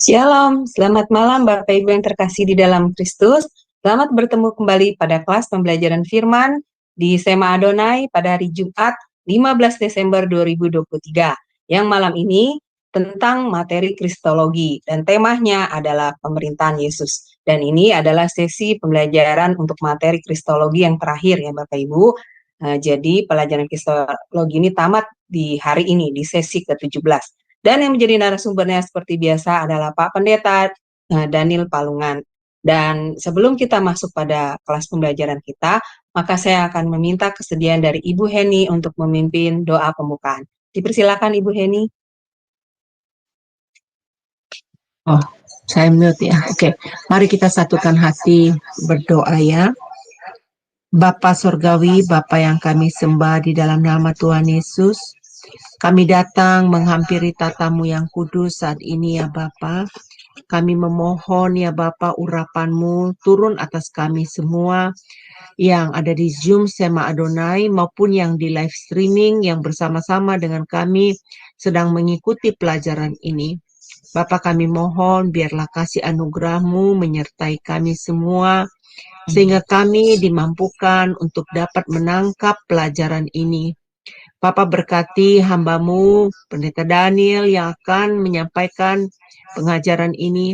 Shalom, selamat malam Bapak Ibu yang terkasih di dalam Kristus. Selamat bertemu kembali pada kelas pembelajaran firman di Sema Adonai pada hari Jumat 15 Desember 2023. Yang malam ini tentang materi Kristologi dan temanya adalah pemerintahan Yesus. Dan ini adalah sesi pembelajaran untuk materi Kristologi yang terakhir ya Bapak Ibu. Jadi pelajaran Kristologi ini tamat di hari ini, di sesi ke-17. Dan yang menjadi narasumbernya seperti biasa adalah Pak Pendeta Daniel Palungan. Dan sebelum kita masuk pada kelas pembelajaran kita, maka saya akan meminta kesediaan dari Ibu Heni untuk memimpin doa pembukaan. Dipersilakan Ibu Heni. Oh, saya mute ya. Oke, mari kita satukan hati berdoa ya. Bapa Surgawi, Bapa yang kami sembah di dalam nama Tuhan Yesus, kami datang menghampiri tatamu yang kudus saat ini ya Bapa. Kami memohon ya Bapa urapan-Mu turun atas kami semua yang ada di Zoom Sema Adonai maupun yang di live streaming yang bersama-sama dengan kami sedang mengikuti pelajaran ini. Bapa kami mohon biarlah kasih anugerah-Mu menyertai kami semua sehingga kami dimampukan untuk dapat menangkap pelajaran ini. Bapa berkati hamba-Mu, Pendeta Daniel yang akan menyampaikan pengajaran ini.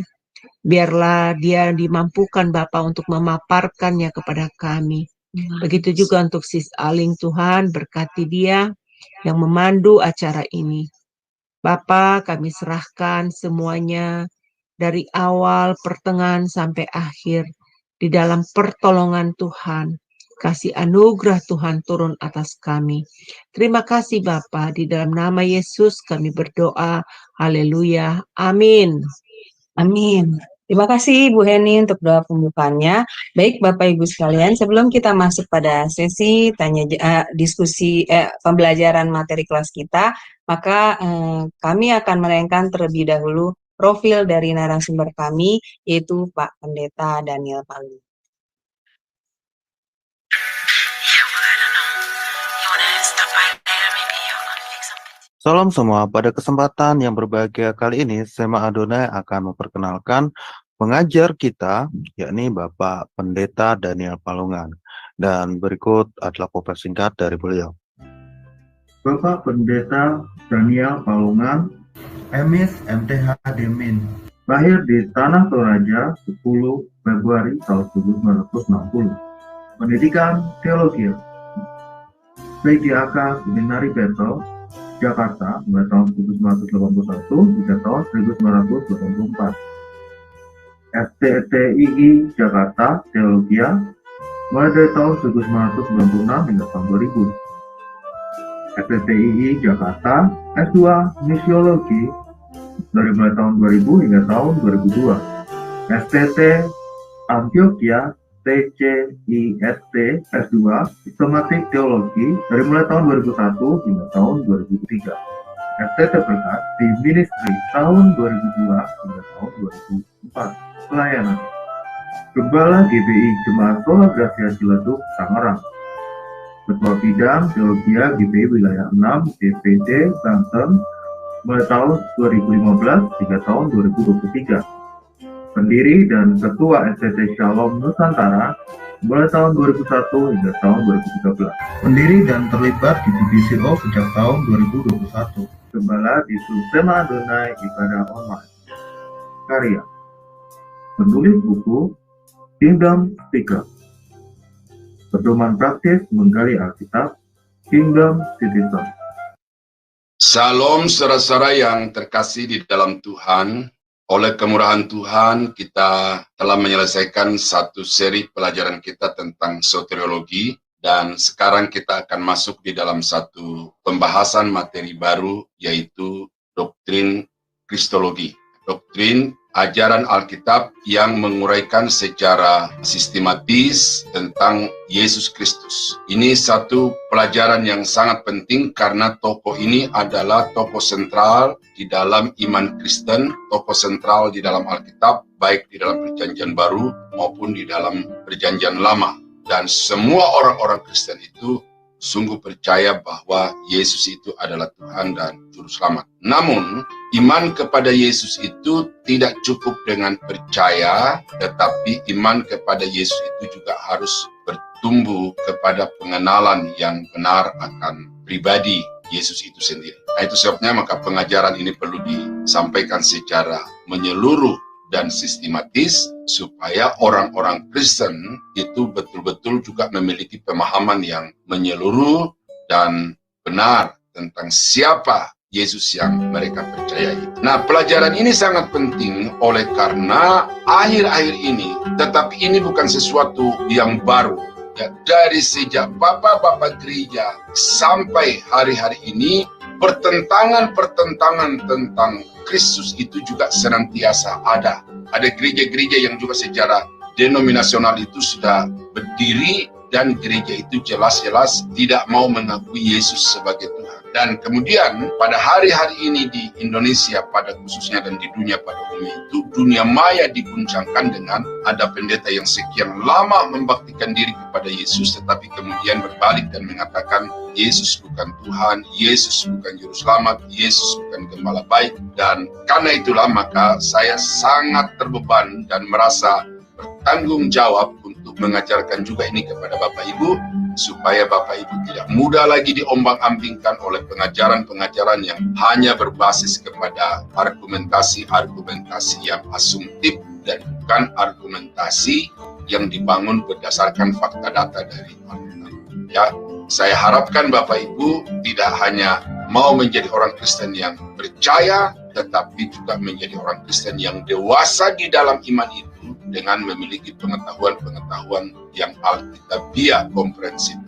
Biarlah dia dimampukan Bapa untuk memaparkannya kepada kami. Begitu juga untuk Sis Aling, Tuhan berkati dia yang memandu acara ini. Bapa kami serahkan semuanya dari awal, pertengahan sampai akhir di dalam pertolongan Tuhan. Kasih anugerah Tuhan turun atas kami. Terima kasih Bapa, di dalam nama Yesus kami berdoa. Haleluya. Amin. Amin. Terima kasih Bu Heni untuk doa pembukaannya. Baik Bapak Ibu sekalian, sebelum kita masuk pada sesi pembelajaran materi kelas kita, maka kami akan menayangkan terlebih dahulu profil dari narasumber kami, yaitu Pak Pendeta Daniel Palungan. Salam semua, pada kesempatan yang berbahagia kali ini, Sema Adonai akan memperkenalkan pengajar kita, yakni Bapak Pendeta Daniel Palungan. Dan berikut adalah profil singkat dari beliau. Bapak Pendeta Daniel Palungan, Emis MTH Demin, lahir di Tanah Toraja 10 Februari tahun 1960. Pendidikan Teologi, PGAK Seminari Betel, Jakarta, mulai tahun 1981 hingga tahun 1984. FTTII Jakarta, Teologia, mulai dari tahun 1996 hingga tahun 2000. FTTII Jakarta, S2 Misiologi, dari mulai tahun 2000 hingga tahun 2002. STT Antioquia, TCIST S2 Sistematik Teologi, dari mulai tahun 2001 hingga tahun 2003. FTT Berkat di Ministry tahun 2002 hingga tahun 2004. Pelayanan Gembala GBI Jemaat Sola Gracia Ciledug, Tangerang. Ketua Bidang Teologia GBI Wilayah 6 DPD Banten, mulai tahun 2015 hingga tahun 2023. Pendiri dan Ketua STT Shalom Nusantara, mulai tahun 2001 hingga tahun 2013. pendiri dan terlibat di DBCO sejak tahun 2021. Gembala di Sema Adonai Ibadah Online. Karya penulis buku Kingdom Speaker. Pedoman praktis menggali Alkitab, Kingdom Citizen. Salam saudara-saudara yang terkasih di dalam Tuhan. Oleh kemurahan Tuhan, kita telah menyelesaikan satu seri pelajaran kita tentang soteriologi, dan sekarang kita akan masuk di dalam satu pembahasan materi baru, yaitu doktrin Kristologi. Doktrin ajaran Alkitab yang menguraikan secara sistematis tentang Yesus Kristus. Ini satu pelajaran yang sangat penting karena tokoh ini adalah tokoh sentral di dalam iman Kristen, tokoh sentral di dalam Alkitab, baik di dalam Perjanjian Baru maupun di dalam Perjanjian Lama. Dan semua orang-orang Kristen itu sungguh percaya bahwa Yesus itu adalah Tuhan dan Juru Selamat. Namun, iman kepada Yesus itu tidak cukup dengan percaya, tetapi iman kepada Yesus itu juga harus bertumbuh kepada pengenalan yang benar akan pribadi Yesus itu sendiri. Nah, itu sebabnya maka pengajaran ini perlu disampaikan secara menyeluruh dan sistematis supaya orang-orang Kristen itu betul-betul juga memiliki pemahaman yang menyeluruh dan benar tentang siapa Yesus yang mereka percayai. Nah, pelajaran ini sangat penting oleh karena akhir-akhir ini, tetapi ini bukan sesuatu yang baru. Ya, dari sejak bapak-bapak gereja sampai hari-hari ini, pertentangan tentang Kristus itu juga senantiasa ada. Ada gereja-gereja yang juga secara denominasional itu sudah berdiri dan gereja itu jelas-jelas tidak mau mengakui Yesus sebagai Tuhan. Dan kemudian pada hari-hari ini di Indonesia pada khususnya dan di dunia pada umumnya itu, dunia maya diguncangkan dengan ada pendeta yang sekian lama membaktikan diri kepada Yesus, tetapi kemudian berbalik dan mengatakan Yesus bukan Tuhan, Yesus bukan Juru Selamat, Yesus bukan Gembala baik. Dan karena itulah maka saya sangat terbeban dan merasa bertanggung jawab untuk mengajarkan juga ini kepada Bapak Ibu, supaya Bapak Ibu tidak mudah lagi diombang-ambingkan oleh pengajaran-pengajaran yang hanya berbasis kepada argumentasi-argumentasi yang asumtif dan bukan argumentasi yang dibangun berdasarkan fakta data dari Alkitab. Ya, saya harapkan Bapak Ibu tidak hanya mau menjadi orang Kristen yang percaya, tetapi juga menjadi orang Kristen yang dewasa di dalam iman itu dengan memiliki pengetahuan-pengetahuan yang alkitabiah, komprehensif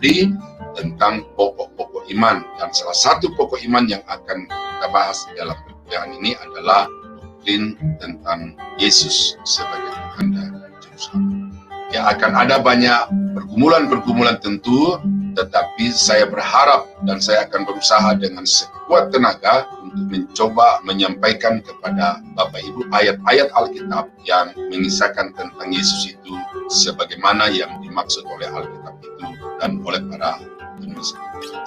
tentang pokok-pokok iman. Dan salah satu pokok iman yang akan kita bahas dalam perkuliahan ini adalah doktrin tentang Yesus sebagai Tuhan dan Juru Selamat. Ya, akan ada banyak pergumulan-pergumulan tentu, tetapi saya berharap dan saya akan berusaha dengan sekuat tenaga untuk mencoba menyampaikan kepada Bapak Ibu ayat-ayat Alkitab yang mengisahkan tentang Yesus itu sebagaimana yang dimaksud oleh Alkitab itu dan oleh para penulis.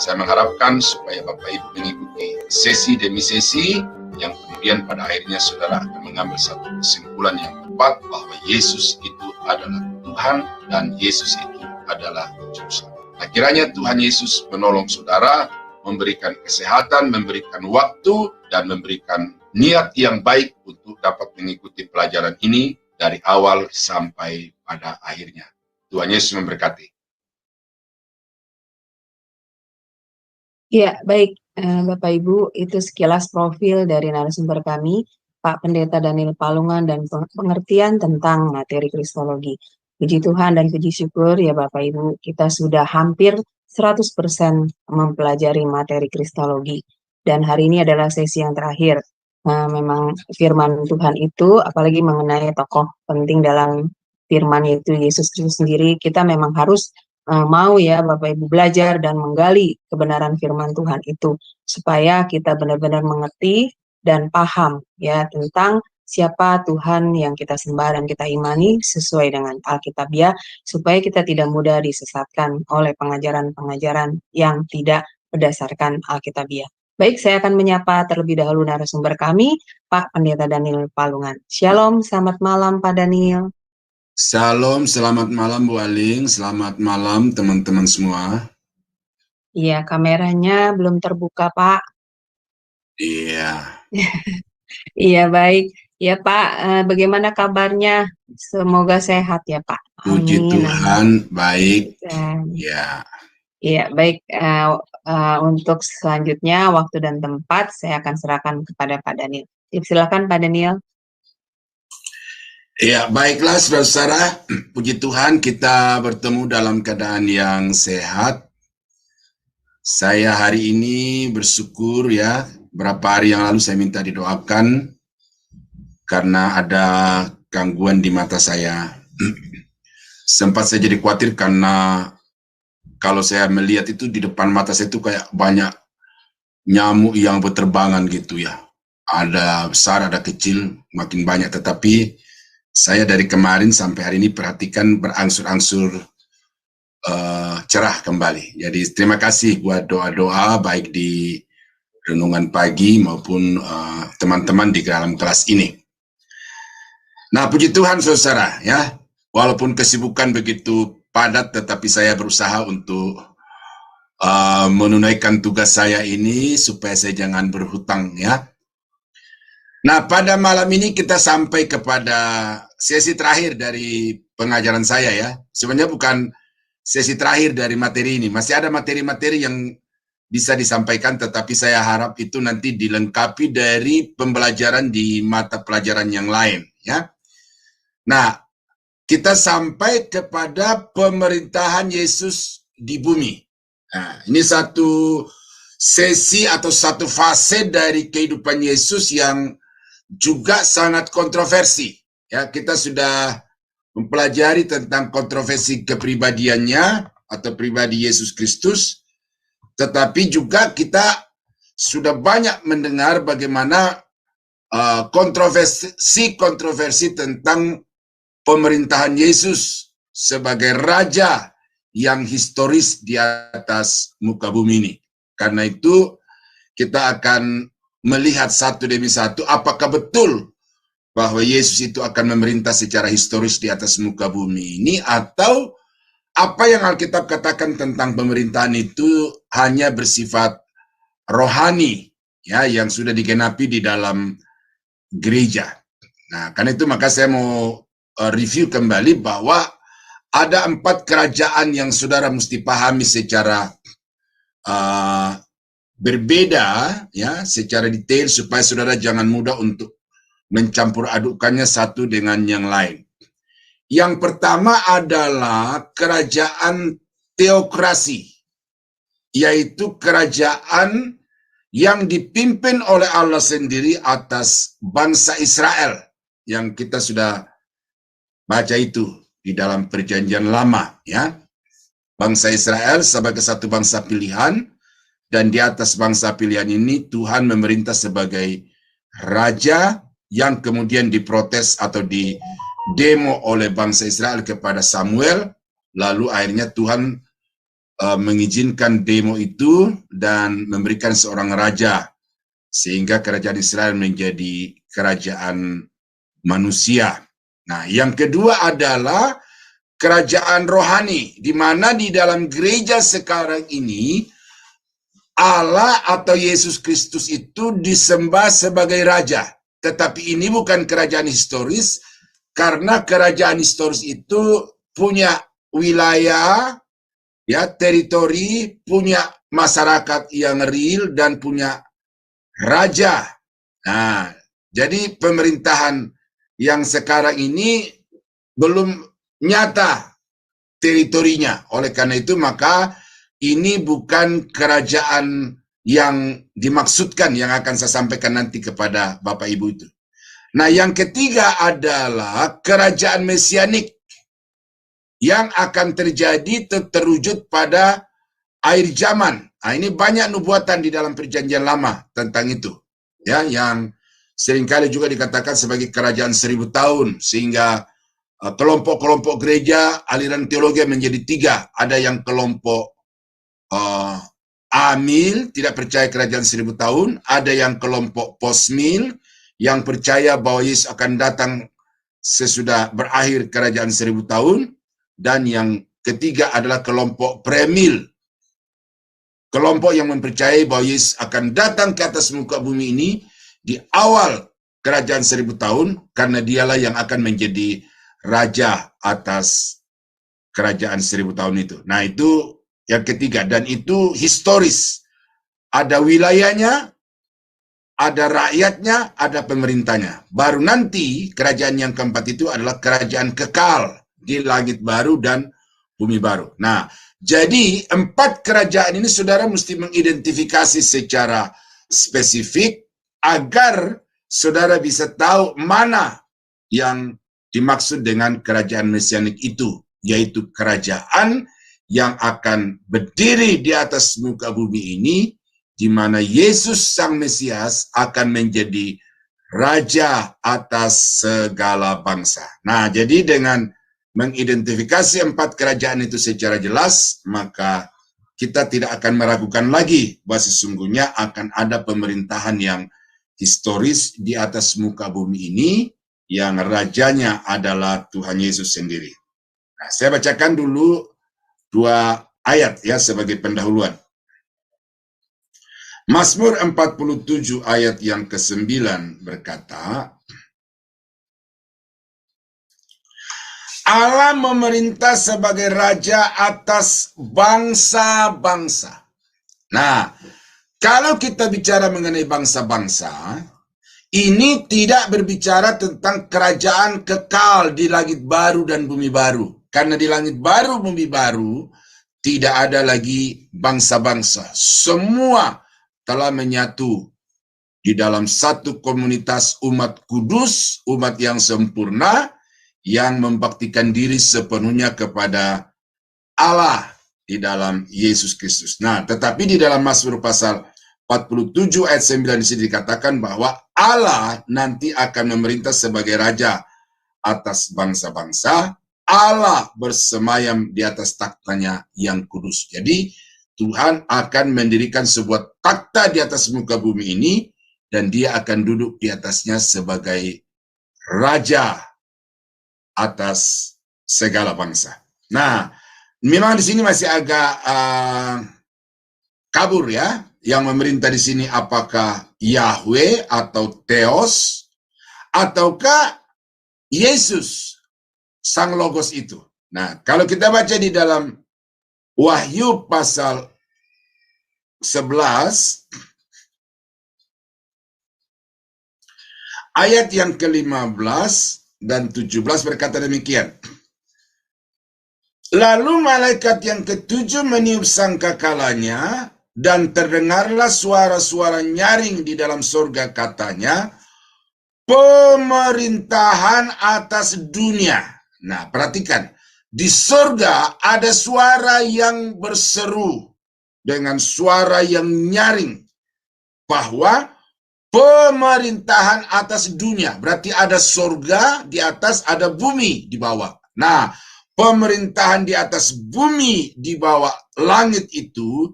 Saya mengharapkan supaya Bapak Ibu mengikuti sesi demi sesi yang kemudian pada akhirnya saudara akan mengambil satu kesimpulan yang tepat bahwa Yesus itu adalah Tuhan dan Yesus itu adalah Juru Selamat. Nah, kiranya Tuhan Yesus menolong saudara, memberikan kesehatan, memberikan waktu, dan memberikan niat yang baik untuk dapat mengikuti pelajaran ini dari awal sampai pada akhirnya. Tuhan Yesus memberkati. Ya, baik Bapak Ibu, itu sekilas profil dari narasumber kami, Pak Pendeta Daniel Palungan, dan pengertian tentang materi Kristologi. Puji Tuhan dan puji syukur ya Bapak Ibu, kita sudah hampir 100% mempelajari materi Kristologi. Dan hari ini adalah sesi yang terakhir. Memang firman Tuhan itu, apalagi mengenai tokoh penting dalam firman yaitu Yesus Kristus sendiri, kita memang harus mau ya Bapak Ibu belajar dan menggali kebenaran firman Tuhan itu, supaya kita benar-benar mengerti dan paham ya tentang siapa Tuhan yang kita sembah dan kita imani sesuai dengan Alkitabiah, supaya kita tidak mudah disesatkan oleh pengajaran-pengajaran yang tidak berdasarkan Alkitabiah. Baik, saya akan menyapa terlebih dahulu narasumber kami, Pak Pendeta Daniel Palungan. Shalom, selamat malam Pak Daniel. Salam, selamat malam Bu Aling, selamat malam teman-teman semua. Iya, kameranya belum terbuka Pak. Iya. Iya, baik. Ya Pak, bagaimana kabarnya? Semoga sehat ya Pak. Puji Amin. Tuhan, baik. Ya. Iya, baik. Untuk selanjutnya waktu dan tempat saya akan serahkan kepada Pak Daniel. Silakan Pak Daniel. Ya, baiklah saudara-saudara, puji Tuhan kita bertemu dalam keadaan yang sehat. Saya hari ini bersyukur ya, berapa hari yang lalu saya minta didoakan karena ada gangguan di mata saya. Sempat saya jadi khawatir karena kalau saya melihat itu di depan mata saya itu kayak banyak nyamuk yang berterbangan gitu ya. Ada besar, ada kecil, makin banyak. Tetapi saya dari kemarin sampai hari ini perhatikan berangsur-angsur cerah kembali. Jadi terima kasih buat doa-doa baik di renungan pagi maupun teman-teman di dalam kelas ini. Nah, puji Tuhan saudara ya, walaupun kesibukan begitu padat, tetapi saya berusaha untuk menunaikan tugas saya ini supaya saya jangan berhutang ya. Nah, pada malam ini kita sampai kepada sesi terakhir dari pengajaran saya ya. Sebenarnya bukan sesi terakhir dari materi ini, masih ada materi-materi yang bisa disampaikan, tetapi saya harap itu nanti dilengkapi dari pembelajaran di mata pelajaran yang lain ya. Nah, kita sampai kepada pemerintahan Yesus di bumi. Nah, ini satu sesi atau satu fase dari kehidupan Yesus yang juga sangat kontroversi. Ya, kita sudah mempelajari tentang kontroversi kepribadiannya atau pribadi Yesus Kristus, tetapi juga kita sudah banyak mendengar bagaimana kontroversi tentang pemerintahan Yesus sebagai raja yang historis di atas muka bumi ini. Karena itu kita akan melihat satu demi satu apakah betul bahwa Yesus itu akan memerintah secara historis di atas muka bumi ini, atau apa yang Alkitab katakan tentang pemerintahan itu hanya bersifat rohani ya, yang sudah digenapi di dalam gereja. Nah, karena itu maka saya mau review kembali bahwa ada 4 kerajaan yang saudara mesti pahami secara berbeda ya, secara detail, supaya saudara jangan mudah untuk mencampur adukannya satu dengan yang lain. Yang pertama adalah kerajaan teokrasi, yaitu kerajaan yang dipimpin oleh Allah sendiri atas bangsa Israel, yang kita sudah baca itu di dalam Perjanjian Lama ya. Bangsa Israel sebagai satu bangsa pilihan, dan di atas bangsa pilihan ini Tuhan memerintah sebagai raja yang kemudian diprotes atau demo oleh bangsa Israel kepada Samuel, lalu akhirnya Tuhan mengizinkan demo itu dan memberikan seorang raja, sehingga kerajaan Israel menjadi kerajaan manusia. Nah, yang kedua adalah kerajaan rohani, di mana di dalam gereja sekarang ini Allah atau Yesus Kristus itu disembah sebagai raja. Tetapi ini bukan kerajaan historis, karena kerajaan historis itu punya wilayah, ya, teritori, punya masyarakat yang real, dan punya raja. Nah, jadi pemerintahan yang sekarang ini belum nyata teritorinya. Oleh karena itu maka ini bukan kerajaan yang dimaksudkan yang akan saya sampaikan nanti kepada Bapak Ibu itu. Nah, yang ketiga adalah kerajaan mesianik yang akan terjadi terwujud pada akhir zaman. Nah, ini banyak nubuatan di dalam Perjanjian Lama tentang itu, ya, yang seringkali juga dikatakan sebagai kerajaan 1000 tahun, sehingga kelompok-kelompok gereja aliran teologi menjadi 3. Ada yang kelompok amil, tidak percaya kerajaan 1000 tahun. Ada yang kelompok postmil, yang percaya bahwa Yesus akan datang sesudah berakhir kerajaan 1000 tahun. Dan yang ketiga adalah kelompok premil, kelompok yang mempercayai bahwa Yesus akan datang ke atas muka bumi ini di awal kerajaan 1000 tahun, karena dialah yang akan menjadi raja atas kerajaan 1000 tahun itu. Nah, itu yang ketiga, dan itu historis. Ada wilayahnya, ada rakyatnya, ada pemerintahnya. Baru nanti kerajaan yang keempat itu adalah kerajaan kekal di langit baru dan bumi baru. Nah, jadi 4 kerajaan ini saudara mesti mengidentifikasi secara spesifik agar saudara bisa tahu mana yang dimaksud dengan kerajaan mesianik itu, yaitu kerajaan yang akan berdiri di atas muka bumi ini, di mana Yesus Sang Mesias akan menjadi raja atas segala bangsa. Nah, jadi dengan mengidentifikasi 4 kerajaan itu secara jelas, maka kita tidak akan meragukan lagi bahwa sesungguhnya akan ada pemerintahan yang historis di atas muka bumi ini, yang rajanya adalah Tuhan Yesus sendiri. Nah, saya bacakan dulu 2 ayat ya sebagai pendahuluan. Mazmur 47 ayat yang ke-9 berkata, Allah memerintah sebagai raja atas bangsa-bangsa. Nah, kalau kita bicara mengenai bangsa-bangsa, ini tidak berbicara tentang kerajaan kekal di langit baru dan bumi baru. Karena di langit baru, bumi baru, tidak ada lagi bangsa-bangsa. Semua telah menyatu di dalam satu komunitas umat kudus, umat yang sempurna, yang membaktikan diri sepenuhnya kepada Allah di dalam Yesus Kristus. Nah, tetapi di dalam Mazmur pasal 47 ayat 9 di sini dikatakan bahwa Allah nanti akan memerintah sebagai raja atas bangsa-bangsa. Allah bersemayam di atas taktanya yang kudus. Jadi Tuhan akan mendirikan sebuah takhta di atas muka bumi ini, dan dia akan duduk di atasnya sebagai raja atas segala bangsa. Nah, memang di sini masih agak kabur ya. Yang memerintah di sini apakah Yahweh atau Theos, ataukah Yesus, Sang Logos itu. Nah, kalau kita baca di dalam Wahyu pasal 11, ayat yang ke-15 dan 17 berkata demikian. Lalu malaikat yang ke-7 meniup sangkakalanya, dan terdengarlah suara-suara nyaring di dalam surga, katanya, pemerintahan atas dunia. Nah, perhatikan, di surga ada suara yang berseru dengan suara yang nyaring bahwa pemerintahan atas dunia. Berarti ada surga di atas, ada bumi di bawah. Nah, pemerintahan di atas bumi di bawah langit itu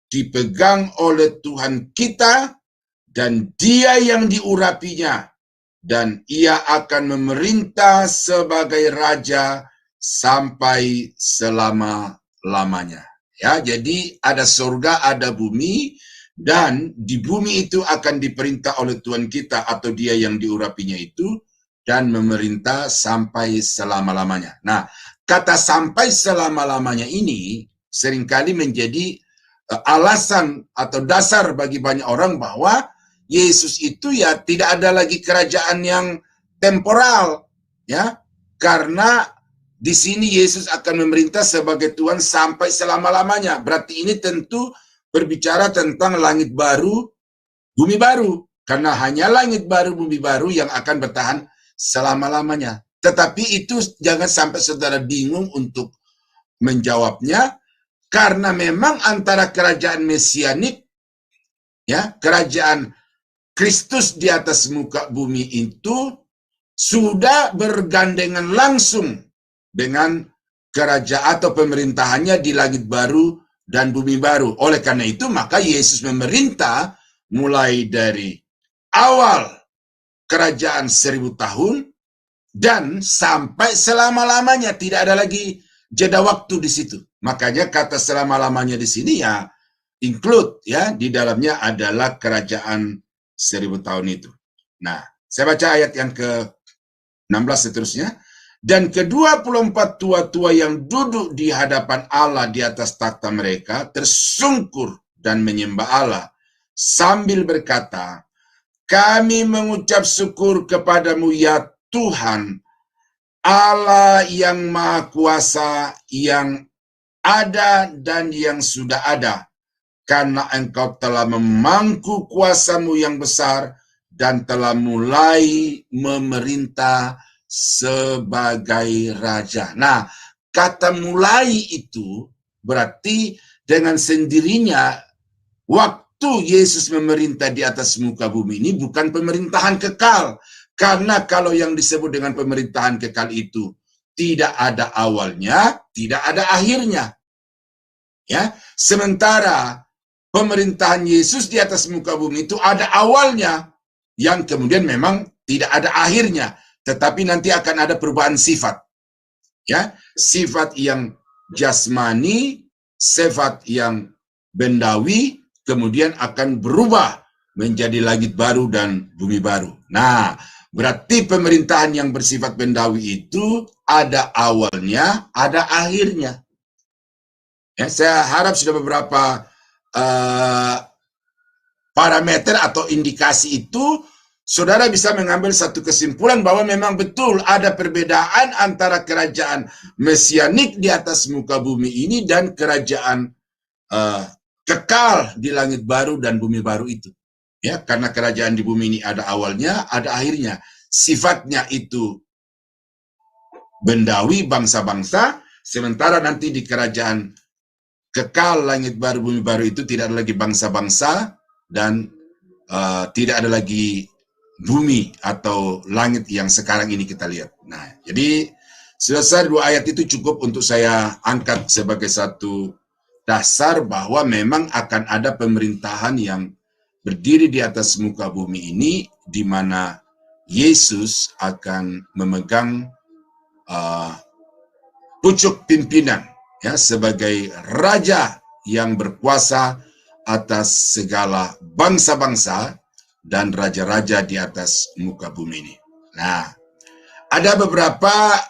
dipegang oleh Tuhan kita, dan Dia yang diurapinya, dan Ia akan memerintah sebagai raja sampai selama-lamanya. Ya, jadi ada surga, ada bumi, dan di bumi itu akan diperintah oleh Tuhan kita atau Dia yang diurapinya itu, dan memerintah sampai selama-lamanya. Nah, kata sampai selama-lamanya ini seringkali menjadi alasan atau dasar bagi banyak orang bahwa Yesus itu ya tidak ada lagi kerajaan yang temporal, ya, karena di sini Yesus akan memerintah sebagai Tuhan sampai selama-lamanya. Berarti ini tentu berbicara tentang langit baru, bumi baru, karena hanya langit baru, bumi baru yang akan bertahan selama-lamanya. Tetapi itu jangan sampai saudara bingung untuk menjawabnya, karena memang antara kerajaan mesianik, ya, kerajaan Kristus di atas muka bumi itu sudah bergandengan langsung dengan kerajaan atau pemerintahannya di langit baru dan bumi baru. Oleh karena itu, maka Yesus memerintah mulai dari awal kerajaan 1000 tahun dan sampai selama-lamanya. Tidak ada lagi jeda waktu di situ. Makanya kata selama-lamanya di sini ya include, ya, di dalamnya adalah kerajaan 1000 tahun itu. Nah, saya baca ayat yang ke-16 seterusnya. Dan ke-24 tua-tua yang duduk di hadapan Allah di atas takhta mereka tersungkur dan menyembah Allah sambil berkata, kami mengucap syukur kepadamu ya Tuhan, Allah yang Maha Kuasa, yang ada dan yang sudah ada, karena Engkau telah memangku kuasamu yang besar dan telah mulai memerintah sebagai raja. Nah, kata mulai itu berarti dengan sendirinya waktu Yesus memerintah di atas muka bumi ini bukan pemerintahan kekal. Karena kalau yang disebut dengan pemerintahan kekal itu tidak ada awalnya, tidak ada akhirnya. Ya, sementara pemerintahan Yesus di atas muka bumi itu ada awalnya, yang kemudian memang tidak ada akhirnya, tetapi nanti akan ada perubahan sifat. Ya, sifat yang jasmani, sifat yang bendawi, kemudian akan berubah menjadi langit baru dan bumi baru. Nah, berarti pemerintahan yang bersifat bendawi itu ada awalnya, ada akhirnya. Ya, saya harap sudah beberapa parameter atau indikasi itu, saudara bisa mengambil satu kesimpulan bahwa memang betul ada perbedaan antara kerajaan mesianik di atas muka bumi ini dan kerajaan kekal di langit baru dan bumi baru itu. Ya, karena kerajaan di bumi ini ada awalnya, ada akhirnya. Sifatnya itu bendawi, bangsa-bangsa, sementara nanti di kerajaan kekal langit baru bumi baru itu tidak ada lagi bangsa-bangsa dan tidak ada lagi bumi atau langit yang sekarang ini kita lihat. Nah, jadi selesai dua ayat itu cukup untuk saya angkat sebagai satu dasar bahwa memang akan ada pemerintahan yang berdiri di atas muka bumi ini, di mana Yesus akan memegang pucuk pimpinan, ya, sebagai raja yang berkuasa atas segala bangsa-bangsa dan raja-raja di atas muka bumi ini. Nah, ada beberapa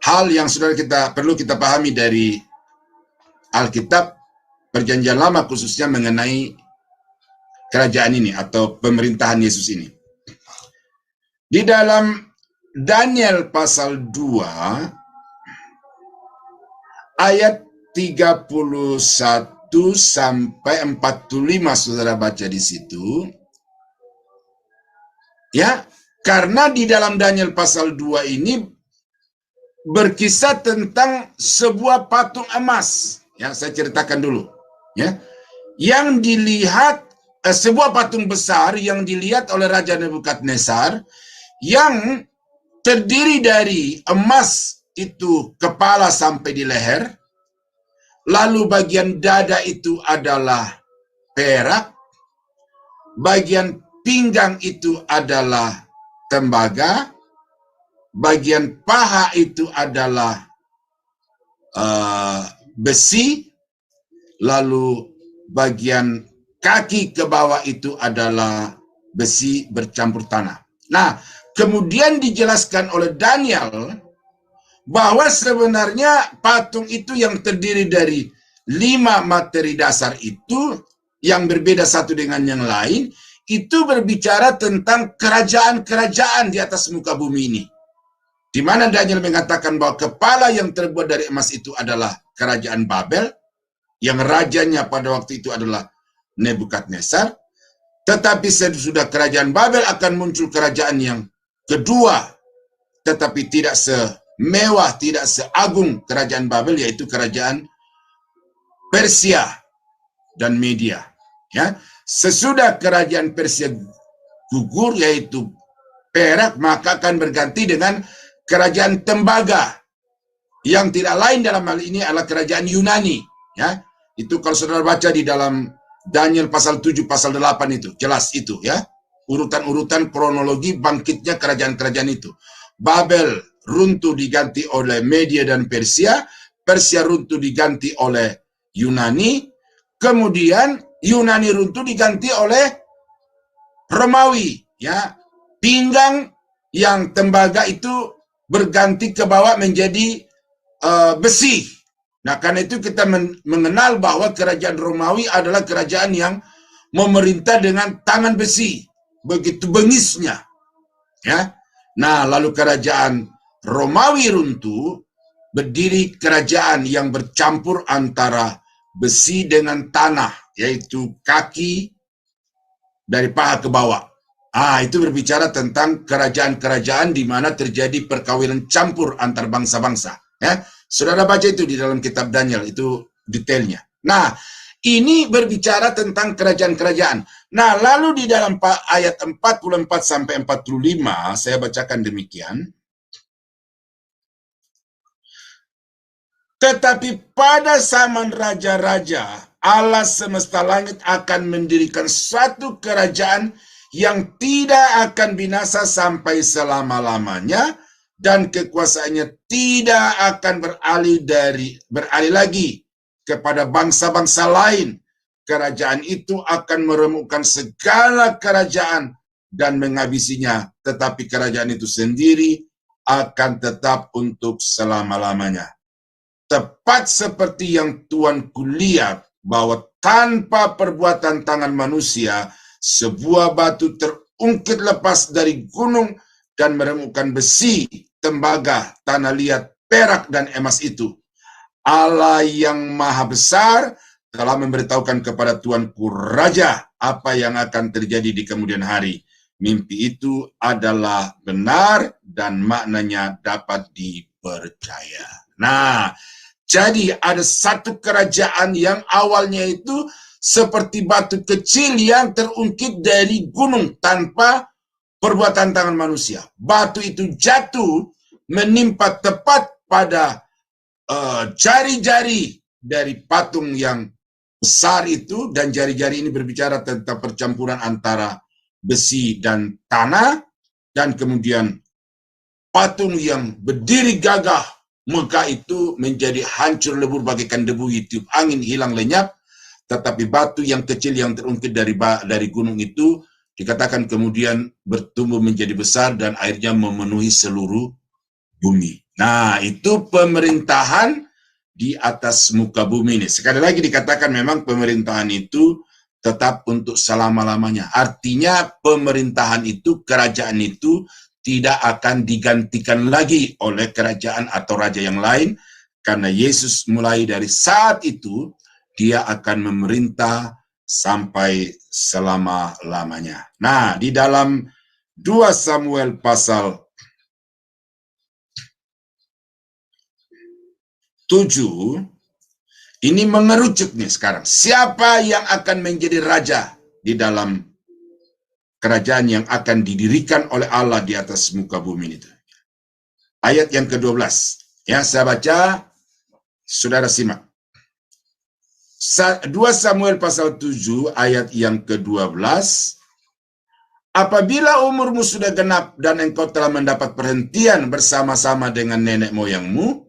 hal yang perlu kita pahami dari Alkitab Perjanjian Lama, khususnya mengenai kerajaan ini atau pemerintahan Yesus ini. Di dalam Daniel pasal 2 ayat 31 sampai 45, saudara baca di situ. Ya, karena di dalam Daniel pasal 2 ini berkisah tentang sebuah patung emas. Ya, saya ceritakan dulu. Ya, yang dilihat sebuah patung besar yang dilihat oleh Raja Nebukadnezar, yang terdiri dari emas itu kepala sampai di leher, lalu bagian dada itu adalah perak, bagian pinggang itu adalah tembaga, bagian paha itu adalah besi, lalu bagian kaki ke bawah itu adalah besi bercampur tanah. Nah, kemudian dijelaskan oleh Daniel bahwa sebenarnya patung itu yang terdiri dari 5 materi dasar itu, yang berbeda satu dengan yang lain, itu berbicara tentang kerajaan-kerajaan di atas muka bumi ini. Di mana Daniel mengatakan bahwa kepala yang terbuat dari emas itu adalah kerajaan Babel, yang rajanya pada waktu itu adalah Nebukadnezar. Tetapi sesudah kerajaan Babel akan muncul kerajaan yang kedua, tetapi tidak semewah, tidak seagung kerajaan Babel, yaitu kerajaan Persia dan Media. Ya, sesudah kerajaan Persia gugur, yaitu perak, maka akan berganti dengan kerajaan tembaga, yang tidak lain dalam hal ini adalah kerajaan Yunani. Ya, itu kalau saudara baca di dalam Daniel pasal 7, pasal 8 itu, jelas itu ya. Urutan-urutan kronologi bangkitnya kerajaan-kerajaan itu. Babel runtuh diganti oleh Media dan Persia, Persia runtuh diganti oleh Yunani, kemudian Yunani runtuh diganti oleh Romawi, ya. Pinggang yang tembaga itu berganti ke bawah menjadi besi. Nah, karena itu kita mengenal bahwa kerajaan Romawi adalah kerajaan yang memerintah dengan tangan besi, begitu bengisnya. Ya. Nah, lalu kerajaan Romawi runtuh, berdiri kerajaan yang bercampur antara besi dengan tanah, yaitu kaki dari paha ke bawah. Itu berbicara tentang kerajaan-kerajaan di mana terjadi perkawinan campur antar bangsa-bangsa. Ya, saudara baca itu di dalam kitab Daniel, itu detailnya. Nah, ini berbicara tentang kerajaan-kerajaan. Nah, lalu di dalam ayat 44 sampai 45, saya bacakan demikian. Tetapi pada zaman raja-raja, Allah semesta langit akan mendirikan suatu kerajaan yang tidak akan binasa sampai selama-lamanya, dan kekuasaannya tidak akan beralih lagi kepada bangsa-bangsa lain. Kerajaan itu akan meremukkan segala kerajaan dan menghabisinya, tetapi kerajaan itu sendiri akan tetap untuk selama-lamanya. Tepat seperti yang tuanku lihat, bahwa tanpa perbuatan tangan manusia, sebuah batu terungkit lepas dari gunung dan meremukkan besi, tembaga, tanah liat, perak, dan emas itu. Allah yang maha besar telah memberitahukan kepada tuanku raja apa yang akan terjadi di kemudian hari. Mimpi itu adalah benar dan maknanya dapat dipercaya. Nah, jadi ada satu kerajaan yang awalnya itu seperti batu kecil yang terungkit dari gunung tanpa perbuatan tangan manusia. Batu itu jatuh menimpa tepat pada jari-jari dari patung yang besar itu, dan jari-jari ini berbicara tentang percampuran antara besi dan tanah, dan kemudian patung yang berdiri gagah megah itu menjadi hancur lebur bagaikan debu ditiup angin hilang lenyap. Tetapi batu yang kecil yang terungkit dari gunung itu dikatakan kemudian bertumbuh menjadi besar dan akhirnya memenuhi seluruh bumi. Nah, itu pemerintahan di atas muka bumi ini. Sekali lagi dikatakan memang pemerintahan itu tetap untuk selama-lamanya. Artinya pemerintahan itu, kerajaan itu tidak akan digantikan lagi oleh kerajaan atau raja yang lain, karena Yesus mulai dari saat itu dia akan memerintah sampai selama-lamanya. Nah, di dalam 2 Samuel pasal 7 ini mengerucut nih sekarang. Siapa yang akan menjadi raja di dalam kerajaan yang akan didirikan oleh Allah di atas muka bumi itu. Ayat yang ke-12. Ya, saya baca, saudara simak. 2 Samuel pasal 7 ayat yang ke-12. Apabila umurmu sudah genap dan engkau telah mendapat perhentian bersama-sama dengan nenek moyangmu,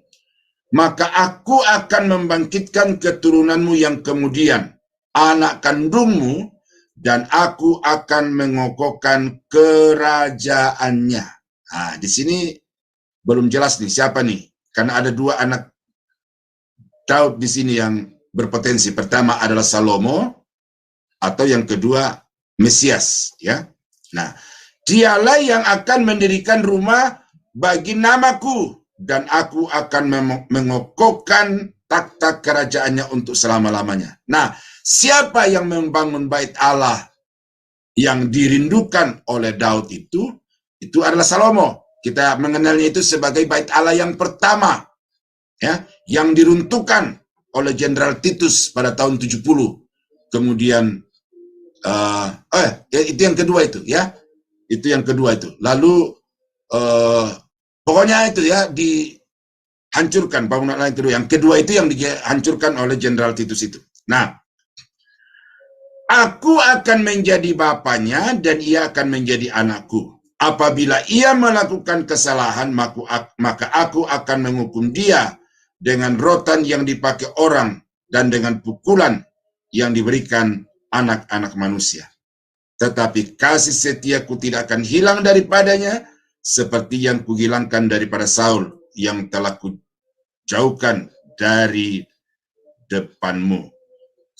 maka aku akan membangkitkan keturunanmu yang kemudian, anak kandungmu, dan aku akan mengokohkan kerajaannya. Nah, di sini belum jelas nih siapa nih, karena ada 2 anak Daud di sini yang berpotensi. Pertama adalah Salomo, atau yang kedua Mesias, ya. Nah, dialah yang akan mendirikan rumah bagi namaku, dan aku akan mengokohkan takhta kerajaannya untuk selama-lamanya. Nah, siapa yang membangun bait Allah yang dirindukan oleh Daud itu adalah Salomo. Kita mengenalnya itu sebagai bait Allah yang pertama, ya, yang diruntuhkan oleh Jenderal Titus pada tahun 70. Kemudian itu yang kedua itu, ya. Itu yang kedua itu. Lalu pokoknya itu, ya, dihancurkan bangunan yang kedua. Yang kedua itu yang dihancurkan oleh Jenderal Titus itu. Nah, aku akan menjadi bapaknya dan ia akan menjadi anakku. Apabila ia melakukan kesalahan, maka aku akan menghukum dia dengan rotan yang dipakai orang dan dengan pukulan yang diberikan anak-anak manusia. Tetapi kasih setiaku tidak akan hilang daripadanya, seperti yang kuhilangkan daripada Saul yang telah kujauhkan dari depanmu.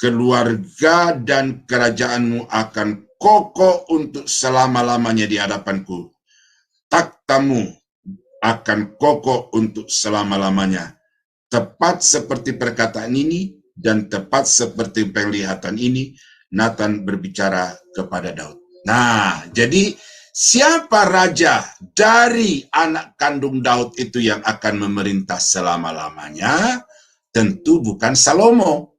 Keluarga dan kerajaanmu akan kokoh untuk selama-lamanya di hadapanku. Takhtamu akan kokoh untuk selama-lamanya. Tepat seperti perkataan ini dan tepat seperti penglihatan ini, Nathan berbicara kepada Daud. Nah, jadi siapa raja dari anak kandung Daud itu yang akan memerintah selama-lamanya? Tentu bukan Salomo.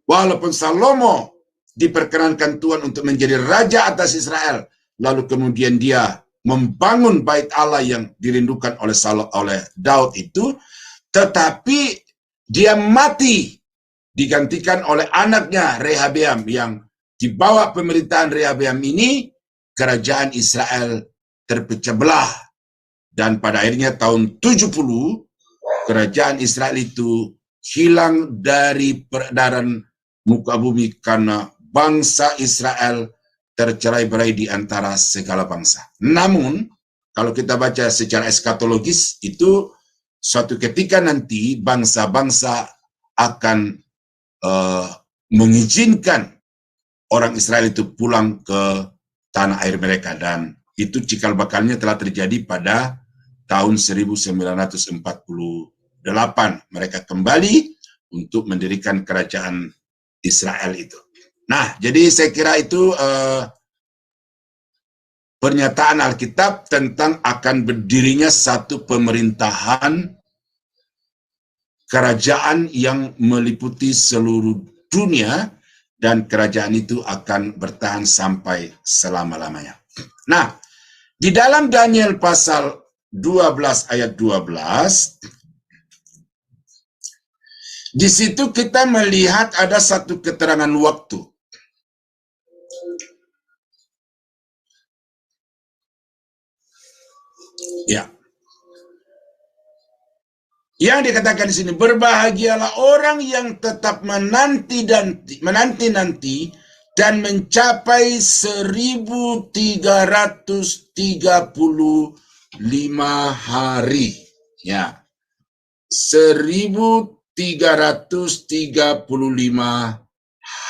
Walaupun Salomo diperkenankan Tuhan untuk menjadi raja atas Israel, lalu kemudian dia membangun bait Allah yang dirindukan oleh Daud itu, tetapi dia mati digantikan oleh anaknya Rehabeam. Yang di bawah pemerintahan Rehabeam ini kerajaan Israel terpecah belah, dan pada akhirnya tahun 70 kerajaan Israel itu hilang dari peredaran muka bumi karena bangsa Israel tercerai-berai di antara segala bangsa. Namun kalau kita baca secara eskatologis, itu suatu ketika nanti bangsa-bangsa akan mengizinkan orang Israel itu pulang ke tanah air mereka, dan itu cikal bakalnya telah terjadi pada tahun 1948. Mereka kembali untuk mendirikan kerajaan Israel itu. Nah, jadi saya kira itu pernyataan Alkitab tentang akan berdirinya satu pemerintahan kerajaan yang meliputi seluruh dunia, dan kerajaan itu akan bertahan sampai selama-lamanya. Nah, di dalam Daniel pasal 12 ayat 12, di situ kita melihat ada satu keterangan waktu. Ya. Yang dikatakan di sini, berbahagialah orang yang tetap menanti-nanti dan mencapai 1335 hari. Ya. 1335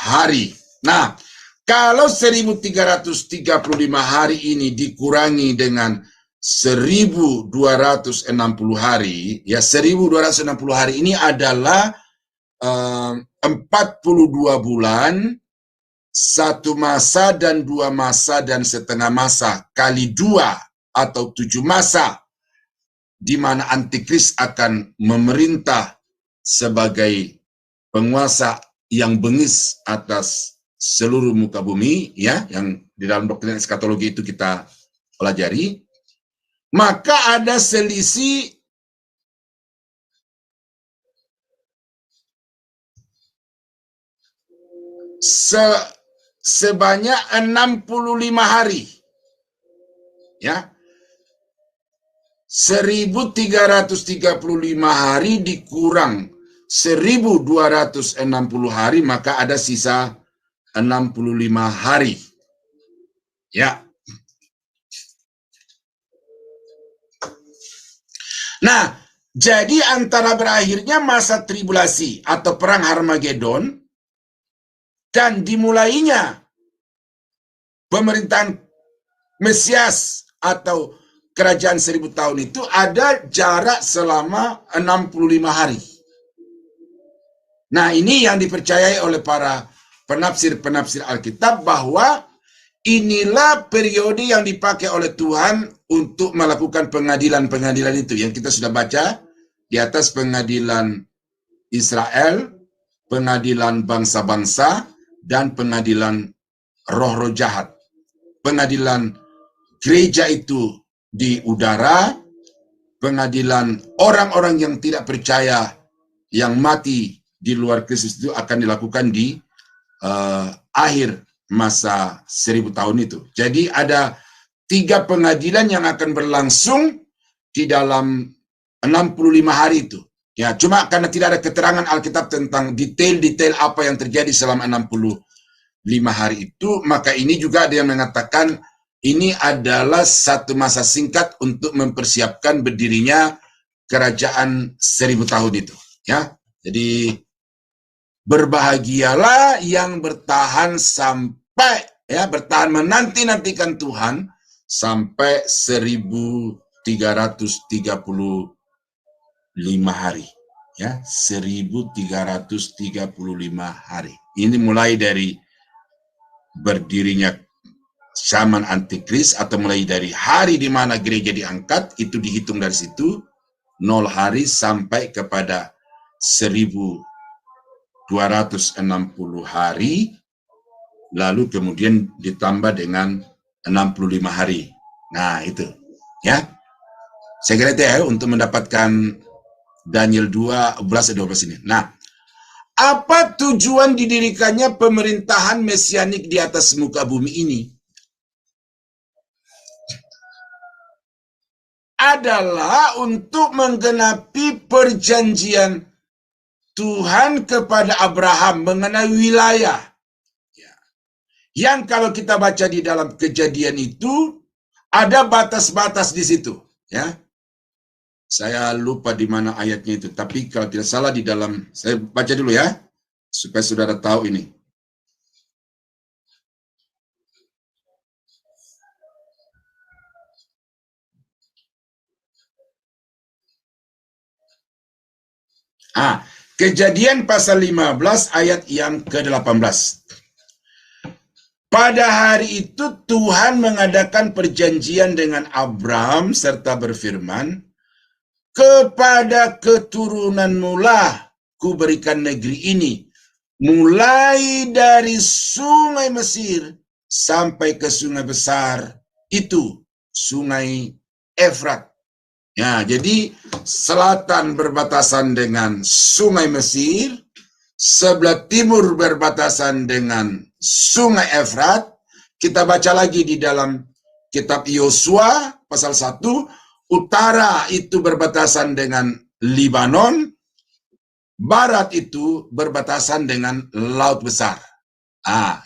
hari. Nah, kalau 1335 hari ini dikurangi dengan 1260 hari, ya 1260 hari ini adalah 42 bulan, 1 masa dan 2 masa dan setengah masa, kali 2 atau 7 masa, di mana Antikris akan memerintah sebagai penguasa yang bengis atas seluruh muka bumi, ya, yang di dalam doktrin eskatologi itu kita pelajari. Maka ada selisih sebanyak 65 hari. Ya. 1335 hari dikurang 1260 hari, maka ada sisa 65 hari. Ya. Nah, jadi antara berakhirnya masa tribulasi atau perang Harmagedon dan dimulainya pemerintahan Mesias atau kerajaan 1000 tahun itu ada jarak selama 65 hari. Nah, ini yang dipercayai oleh para penafsir-penafsir Alkitab, bahwa inilah periode yang dipakai oleh Tuhan untuk melakukan pengadilan-pengadilan itu yang kita sudah baca di atas: pengadilan Israel, pengadilan bangsa-bangsa, dan pengadilan roh-roh jahat. Pengadilan gereja itu di udara, pengadilan orang-orang yang tidak percaya yang mati di luar Kristus itu akan dilakukan di akhir masa 1000 tahun itu. Jadi ada 3 pengadilan yang akan berlangsung di dalam 65 hari itu. Ya, cuma karena tidak ada keterangan Alkitab tentang detail-detail apa yang terjadi selama 65 hari itu, maka ini juga ada yang mengatakan ini adalah satu masa singkat untuk mempersiapkan berdirinya kerajaan 1000 tahun itu. Ya, jadi berbahagialah yang bertahan sampai, ya, bertahan menanti-nantikan Tuhan sampai 1335 hari. Ya, 1335 hari. Ini mulai dari berdirinya zaman Antikris, atau mulai dari hari di mana gereja diangkat, itu dihitung dari situ 0 hari sampai kepada 1260 hari, lalu kemudian ditambah dengan 65 hari. Nah, itu. Ya. Saya kira itu ya, untuk mendapatkan Daniel 12 ini. Nah, apa tujuan didirikannya pemerintahan mesianik di atas muka bumi ini? Adalah untuk menggenapi perjanjian Tuhan kepada Abraham mengenai wilayah. Yang kalau kita baca di dalam Kejadian itu, ada batas-batas di situ. Ya, saya lupa di mana ayatnya itu. Tapi kalau tidak salah di dalam, saya baca dulu ya, supaya saudara tahu ini. Kejadian pasal 15 ayat yang ke-18. Pada hari itu Tuhan mengadakan perjanjian dengan Abraham serta berfirman, kepada keturunanmu lah kuberikan negeri ini, mulai dari sungai Mesir sampai ke sungai besar itu, sungai Efrat. Ya, jadi selatan berbatasan dengan sungai Mesir, sebelah timur berbatasan dengan sungai Efrat. Kita baca lagi di dalam kitab Yosua pasal 1, utara itu berbatasan dengan Libanon, barat itu berbatasan dengan Laut Besar.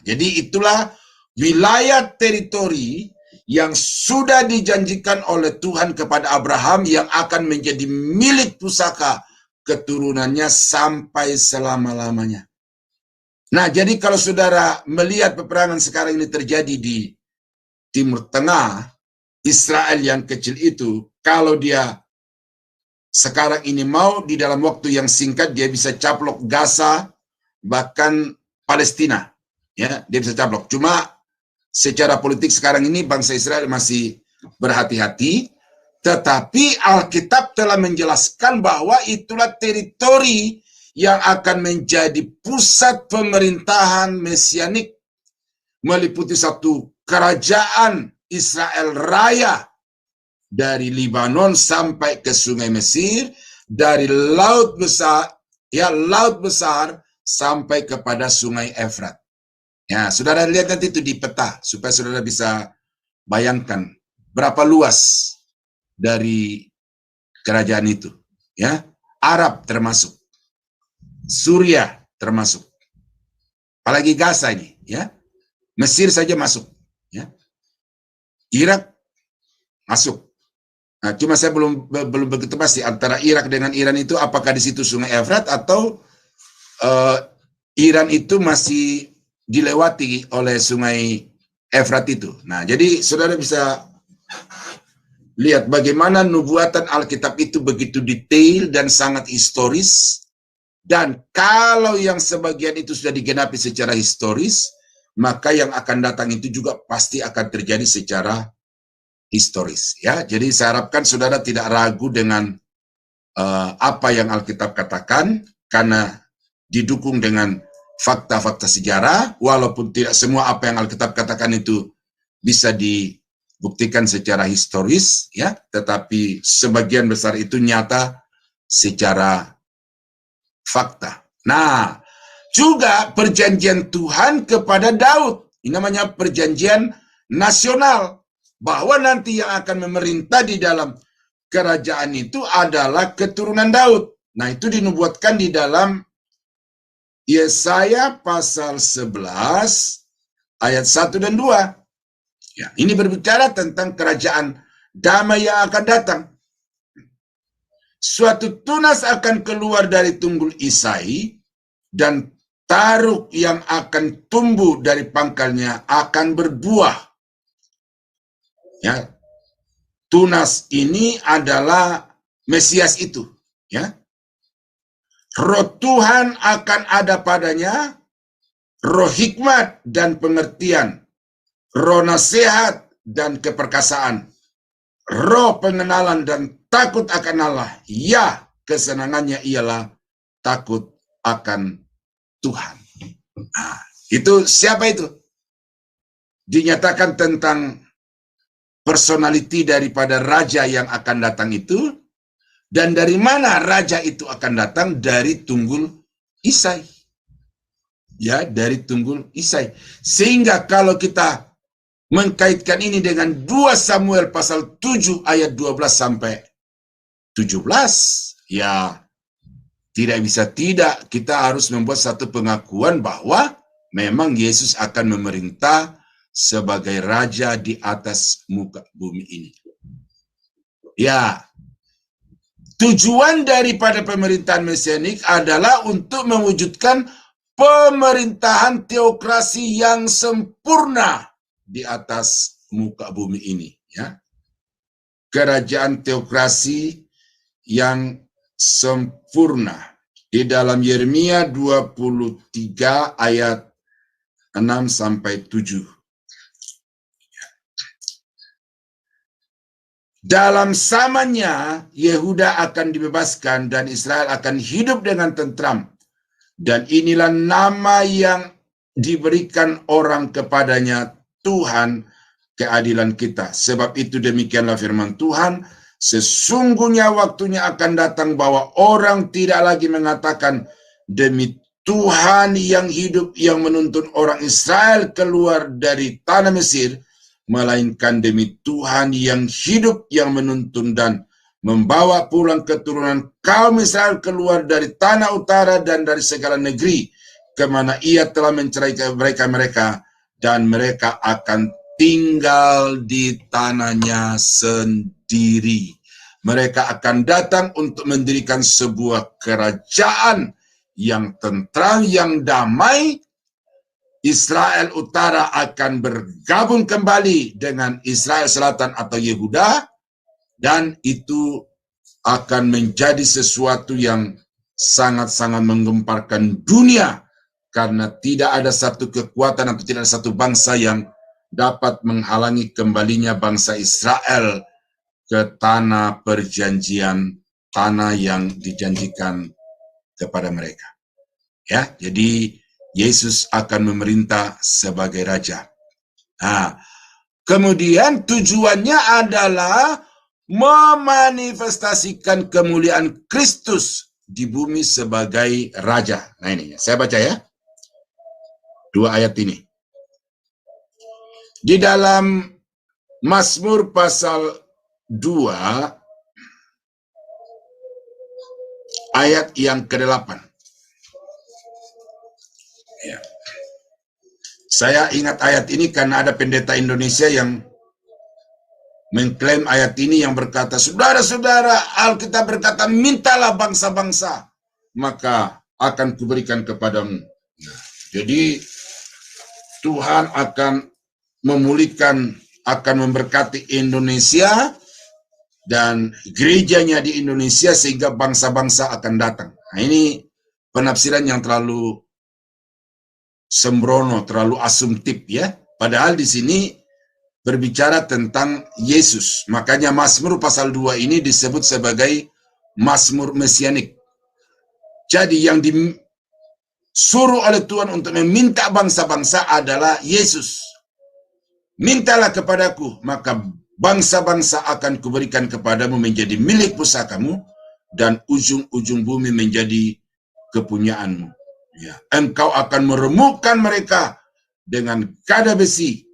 Jadi itulah wilayah teritori yang sudah dijanjikan oleh Tuhan kepada Abraham yang akan menjadi milik pusaka keturunannya sampai selama-lamanya. Nah, jadi kalau saudara melihat peperangan sekarang ini terjadi di Timur Tengah, Israel yang kecil itu, kalau dia sekarang ini mau di dalam waktu yang singkat, dia bisa caplok Gaza, bahkan Palestina. Ya, dia bisa caplok. Cuma secara politik sekarang ini bangsa Israel masih berhati-hati, tetapi Alkitab telah menjelaskan bahwa itulah teritori yang akan menjadi pusat pemerintahan mesianik, meliputi satu kerajaan Israel Raya dari Libanon sampai ke Sungai Mesir, dari Laut Besar, Laut Besar sampai kepada Sungai Efrat. Ya, saudara lihat nanti itu di peta supaya saudara bisa bayangkan berapa luas dari kerajaan itu. Ya, Arab termasuk, Suriah termasuk, apalagi Gaza ini. Ya, Mesir saja masuk. Ya, Irak masuk. Nah, cuma saya belum begitu pasti antara Irak dengan Iran itu apakah di situ Sungai Efrat atau Iran itu masih dilewati oleh Sungai Efrat itu. Nah, jadi saudara bisa lihat bagaimana nubuatan Alkitab itu begitu detail dan sangat historis. Dan kalau yang sebagian itu sudah digenapi secara historis, maka yang akan datang itu juga pasti akan terjadi secara historis. Ya, jadi saya harapkan saudara tidak ragu dengan apa yang Alkitab katakan, karena didukung dengan fakta-fakta sejarah, walaupun tidak semua apa yang Alkitab katakan itu bisa dibuktikan secara historis, ya, tetapi sebagian besar itu nyata secara fakta. Nah, juga perjanjian Tuhan kepada Daud, ini namanya perjanjian nasional, bahwa nanti yang akan memerintah di dalam kerajaan itu adalah keturunan Daud. Nah, itu dinubuatkan di dalam Yesaya pasal 11 ayat 1 dan 2. Ya, ini berbicara tentang kerajaan damai yang akan datang. Suatu tunas akan keluar dari tunggul Isai, dan taruk yang akan tumbuh dari pangkalnya akan berbuah. Ya, tunas ini adalah Mesias itu. Ya, Roh Tuhan akan ada padanya, roh hikmat dan pengertian, roh nasihat dan keperkasaan, roh pengenalan dan takut akan Allah. Ya, kesenangannya ialah takut akan Tuhan. Nah, itu siapa itu? Dinyatakan tentang personality daripada raja yang akan datang itu, Dan dari mana raja itu akan datang? Dari tunggul Isai. Ya, dari tunggul Isai. Sehingga kalau kita mengkaitkan ini dengan 2 Samuel pasal 7 ayat 12 sampai 17, ya tidak bisa tidak, kita harus membuat satu pengakuan bahwa memang Yesus akan memerintah sebagai raja di atas muka bumi ini. Ya, tujuan daripada pemerintahan mesianik adalah untuk mewujudkan pemerintahan teokrasi yang sempurna di atas muka bumi ini. Ya, kerajaan teokrasi yang sempurna. Di dalam Yeremia 23 ayat 6 sampai 7. Dalam zamannya Yehuda akan dibebaskan dan Israel akan hidup dengan tentram. Dan inilah nama yang diberikan orang kepadanya, Tuhan keadilan kita. Sebab itu demikianlah firman Tuhan, sesungguhnya waktunya akan datang bahwa orang tidak lagi mengatakan, demi Tuhan yang hidup yang menuntun orang Israel keluar dari tanah Mesir, melainkan demi Tuhan yang hidup yang menuntun dan membawa pulang keturunan kaum Israel keluar dari tanah utara dan dari segala negeri kemana ia telah menceraikan mereka, dan mereka akan tinggal di tanahnya sendiri. Mereka akan datang untuk mendirikan sebuah kerajaan yang tentram, yang damai. Israel Utara akan bergabung kembali dengan Israel Selatan atau Yehuda, dan itu akan menjadi sesuatu yang sangat-sangat menggemparkan dunia, karena tidak ada satu kekuatan atau tidak ada satu bangsa yang dapat menghalangi kembalinya bangsa Israel ke tanah perjanjian, tanah yang dijanjikan kepada mereka. Ya, jadi Yesus akan memerintah sebagai raja. Nah, kemudian tujuannya adalah memanifestasikan kemuliaan Kristus di bumi sebagai raja. Nah ini, saya baca ya, 2 ayat ini. Di dalam Mazmur pasal 2, ayat yang ke-8. Ya. Saya ingat ayat ini karena ada pendeta Indonesia yang mengklaim ayat ini yang berkata, saudara-saudara, Alkitab berkata, mintalah bangsa-bangsa, maka akan kuberikan kepadamu. Nah, jadi Tuhan akan memulihkan, akan memberkati Indonesia dan gerejanya di Indonesia sehingga bangsa-bangsa akan datang. Nah ini penafsiran yang terlalu sembrono, terlalu asumtif ya. Padahal di sini berbicara tentang Yesus. Makanya Mazmur pasal 2 ini disebut sebagai Mazmur Mesianik. Jadi yang disuruh oleh Tuhan untuk meminta bangsa-bangsa adalah Yesus. Mintalah kepadaku, maka bangsa-bangsa akan kuberikan kepadamu menjadi milik pusakamu, dan ujung-ujung bumi menjadi kepunyaanmu. Ya, engkau akan meremukkan mereka dengan gada besi,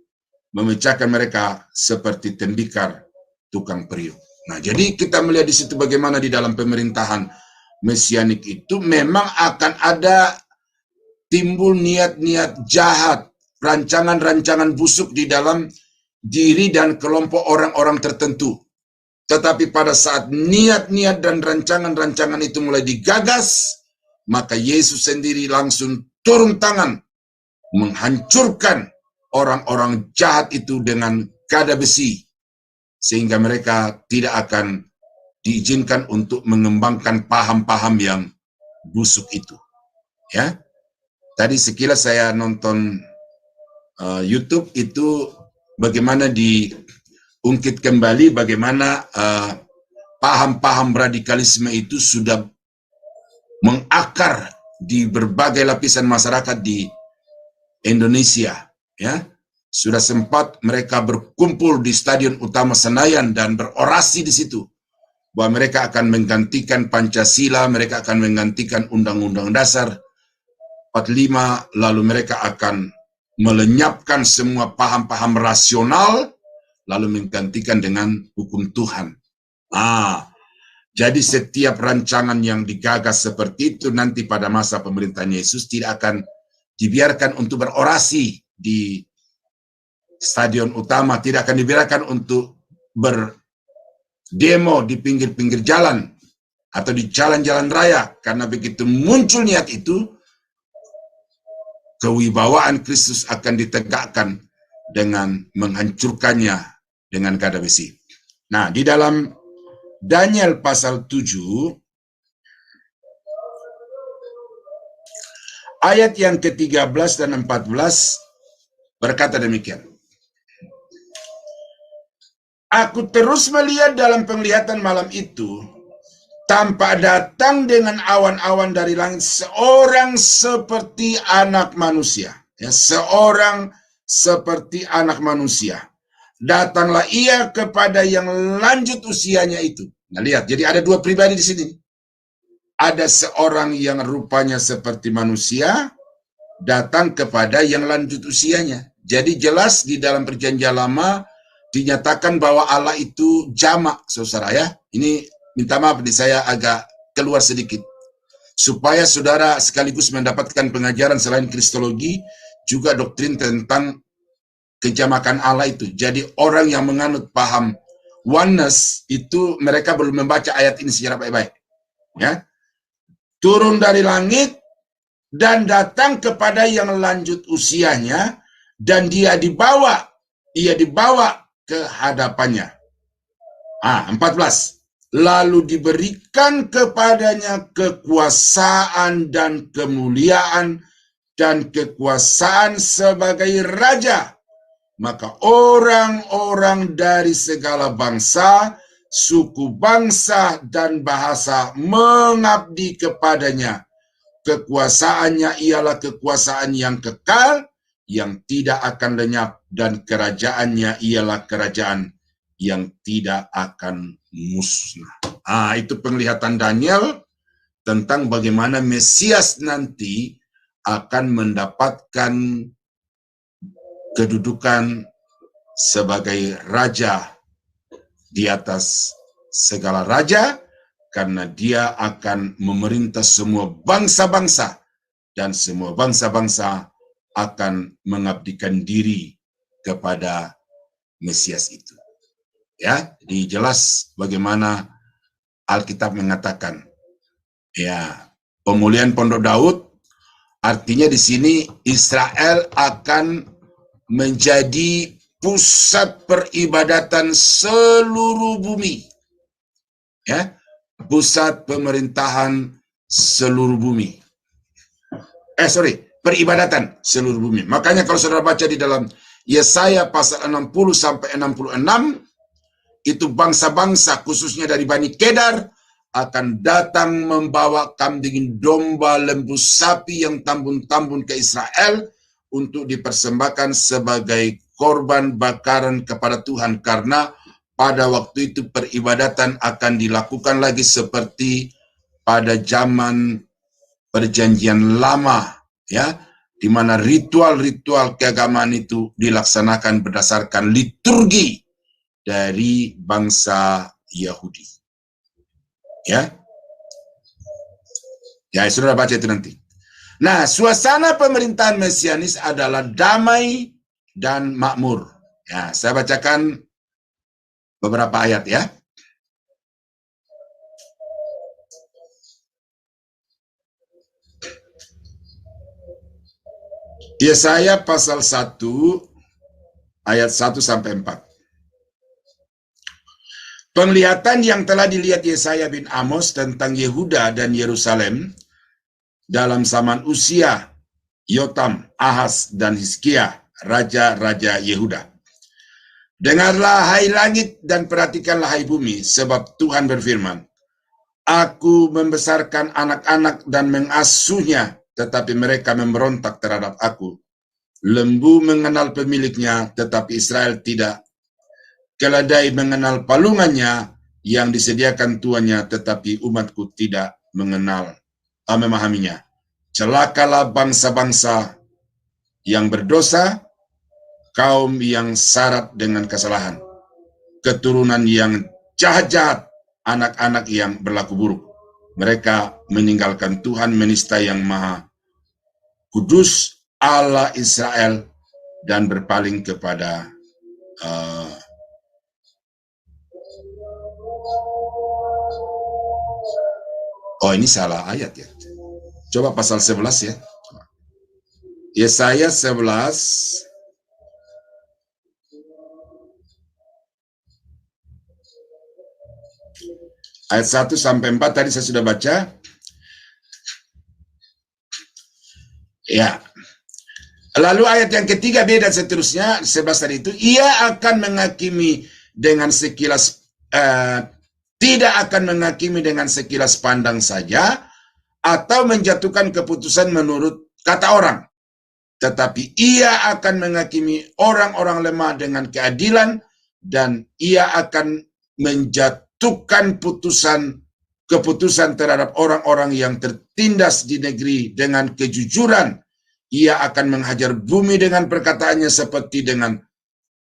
memecahkan mereka seperti tembikar tukang periuk. Nah, jadi kita melihat di situ bagaimana di dalam pemerintahan mesianik itu memang akan ada timbul niat-niat jahat, rancangan-rancangan busuk di dalam diri dan kelompok orang-orang tertentu. Tetapi pada saat niat-niat dan rancangan-rancangan itu mulai digagas, maka Yesus sendiri langsung turun tangan menghancurkan orang-orang jahat itu dengan gada besi, sehingga mereka tidak akan diizinkan untuk mengembangkan paham-paham yang busuk itu. Ya, tadi sekilas saya nonton YouTube itu bagaimana diungkit kembali bagaimana paham-paham radikalisme itu sudah mengakar di berbagai lapisan masyarakat di Indonesia. Ya, sudah sempat mereka berkumpul di Stadion Utama Senayan dan berorasi di situ bahwa mereka akan menggantikan Pancasila, mereka akan menggantikan Undang-Undang Dasar 45, lalu mereka akan melenyapkan semua paham-paham rasional, lalu menggantikan dengan hukum Tuhan. Jadi setiap rancangan yang digagas seperti itu nanti pada masa pemerintahan Yesus tidak akan dibiarkan untuk berorasi di stadion utama, tidak akan dibiarkan untuk berdemo di pinggir-pinggir jalan atau di jalan-jalan raya, karena begitu muncul niat itu, kewibawaan Kristus akan ditegakkan dengan menghancurkannya dengan gada besi. Nah, di dalam Daniel pasal 7, ayat yang ke-13 dan 14 berkata demikian. Aku terus melihat dalam penglihatan malam itu, tampak datang dengan awan-awan dari langit seorang seperti anak manusia. Ya, seorang seperti anak manusia. Datanglah ia kepada yang lanjut usianya itu. Nah, lihat, jadi ada dua pribadi di sini. Ada seorang yang rupanya seperti manusia, datang kepada yang lanjut usianya. Jadi jelas di dalam Perjanjian Lama dinyatakan bahwa Allah itu jamak, saudara ya. Ini minta maaf nih, saya agak keluar sedikit. Supaya saudara sekaligus mendapatkan pengajaran selain kristologi, juga doktrin tentang kejamakan Allah itu. Jadi orang yang menganut paham oneness itu mereka belum membaca ayat ini secara baik-baik. Ya, turun dari langit dan datang kepada yang lanjut usianya, dan dia dibawa ke hadapannya. 14. Lalu diberikan kepadanya kekuasaan dan kemuliaan dan kekuasaan sebagai raja. Maka orang-orang dari segala bangsa, suku bangsa, dan bahasa mengabdi kepadanya. Kekuasaannya ialah kekuasaan yang kekal, yang tidak akan lenyap, dan kerajaannya ialah kerajaan yang tidak akan musnah. Itu penglihatan Daniel tentang bagaimana Mesias nanti akan mendapatkan kedudukan sebagai raja di atas segala raja, karena dia akan memerintah semua bangsa-bangsa, dan semua bangsa-bangsa akan mengabdikan diri kepada Mesias itu. Ya, jadi jelas bagaimana Alkitab mengatakan, ya, pemulihan Pondok Daud artinya di sini Israel akan menjadi pusat peribadatan seluruh bumi. Ya, pusat pemerintahan seluruh bumi. Peribadatan seluruh bumi. Makanya kalau saudara baca di dalam Yesaya pasal 60 sampai 66, itu bangsa-bangsa khususnya dari Bani Kedar akan datang membawa kambing domba, lembu sapi yang tambun-tambun ke Israel untuk dipersembahkan sebagai korban bakaran kepada Tuhan, karena pada waktu itu peribadatan akan dilakukan lagi seperti pada zaman Perjanjian Lama, ya, di mana ritual-ritual keagamaan itu dilaksanakan berdasarkan liturgi dari bangsa Yahudi. Ya, saudara baca itu nanti. Nah, suasana pemerintahan Mesianis adalah damai dan makmur. Ya, saya bacakan beberapa ayat ya. Yesaya pasal 1 ayat 1 sampai 4. Penglihatan yang telah dilihat Yesaya bin Amos tentang Yehuda dan Yerusalem dalam zaman Usia, Yotam, Ahaz, dan Hizkia, raja-raja Yehuda. Dengarlah hai langit dan perhatikanlah hai bumi, sebab Tuhan berfirman, Aku membesarkan anak-anak dan mengasuhnya, tetapi mereka memberontak terhadap aku. Lembu mengenal pemiliknya, tetapi Israel tidak. Keledai mengenal palungannya, yang disediakan tuannya, tetapi umatku tidak memahaminya. Celakalah bangsa-bangsa yang berdosa, kaum yang syarat dengan kesalahan, keturunan yang jahat-jahat, anak-anak yang berlaku buruk. Mereka meninggalkan Tuhan, menista yang maha kudus, Allah Israel, dan berpaling kepada oh, ini salah ayat ya. Coba pasal 11 ya. Yesaya 11 ayat 1 sampai 4 tadi saya sudah baca. Ya. Lalu ayat yang ketiga B dan seterusnya, 11 tadi itu, ia akan menghakimi dengan sekilas, tidak akan menghakimi dengan sekilas pandang saja, atau menjatuhkan keputusan menurut kata orang. Tetapi ia akan menghakimi orang-orang lemah dengan keadilan, dan ia akan menjatuhkan keputusan terhadap orang-orang yang tertindas di negeri dengan kejujuran. Ia akan menghajar bumi dengan perkataannya seperti dengan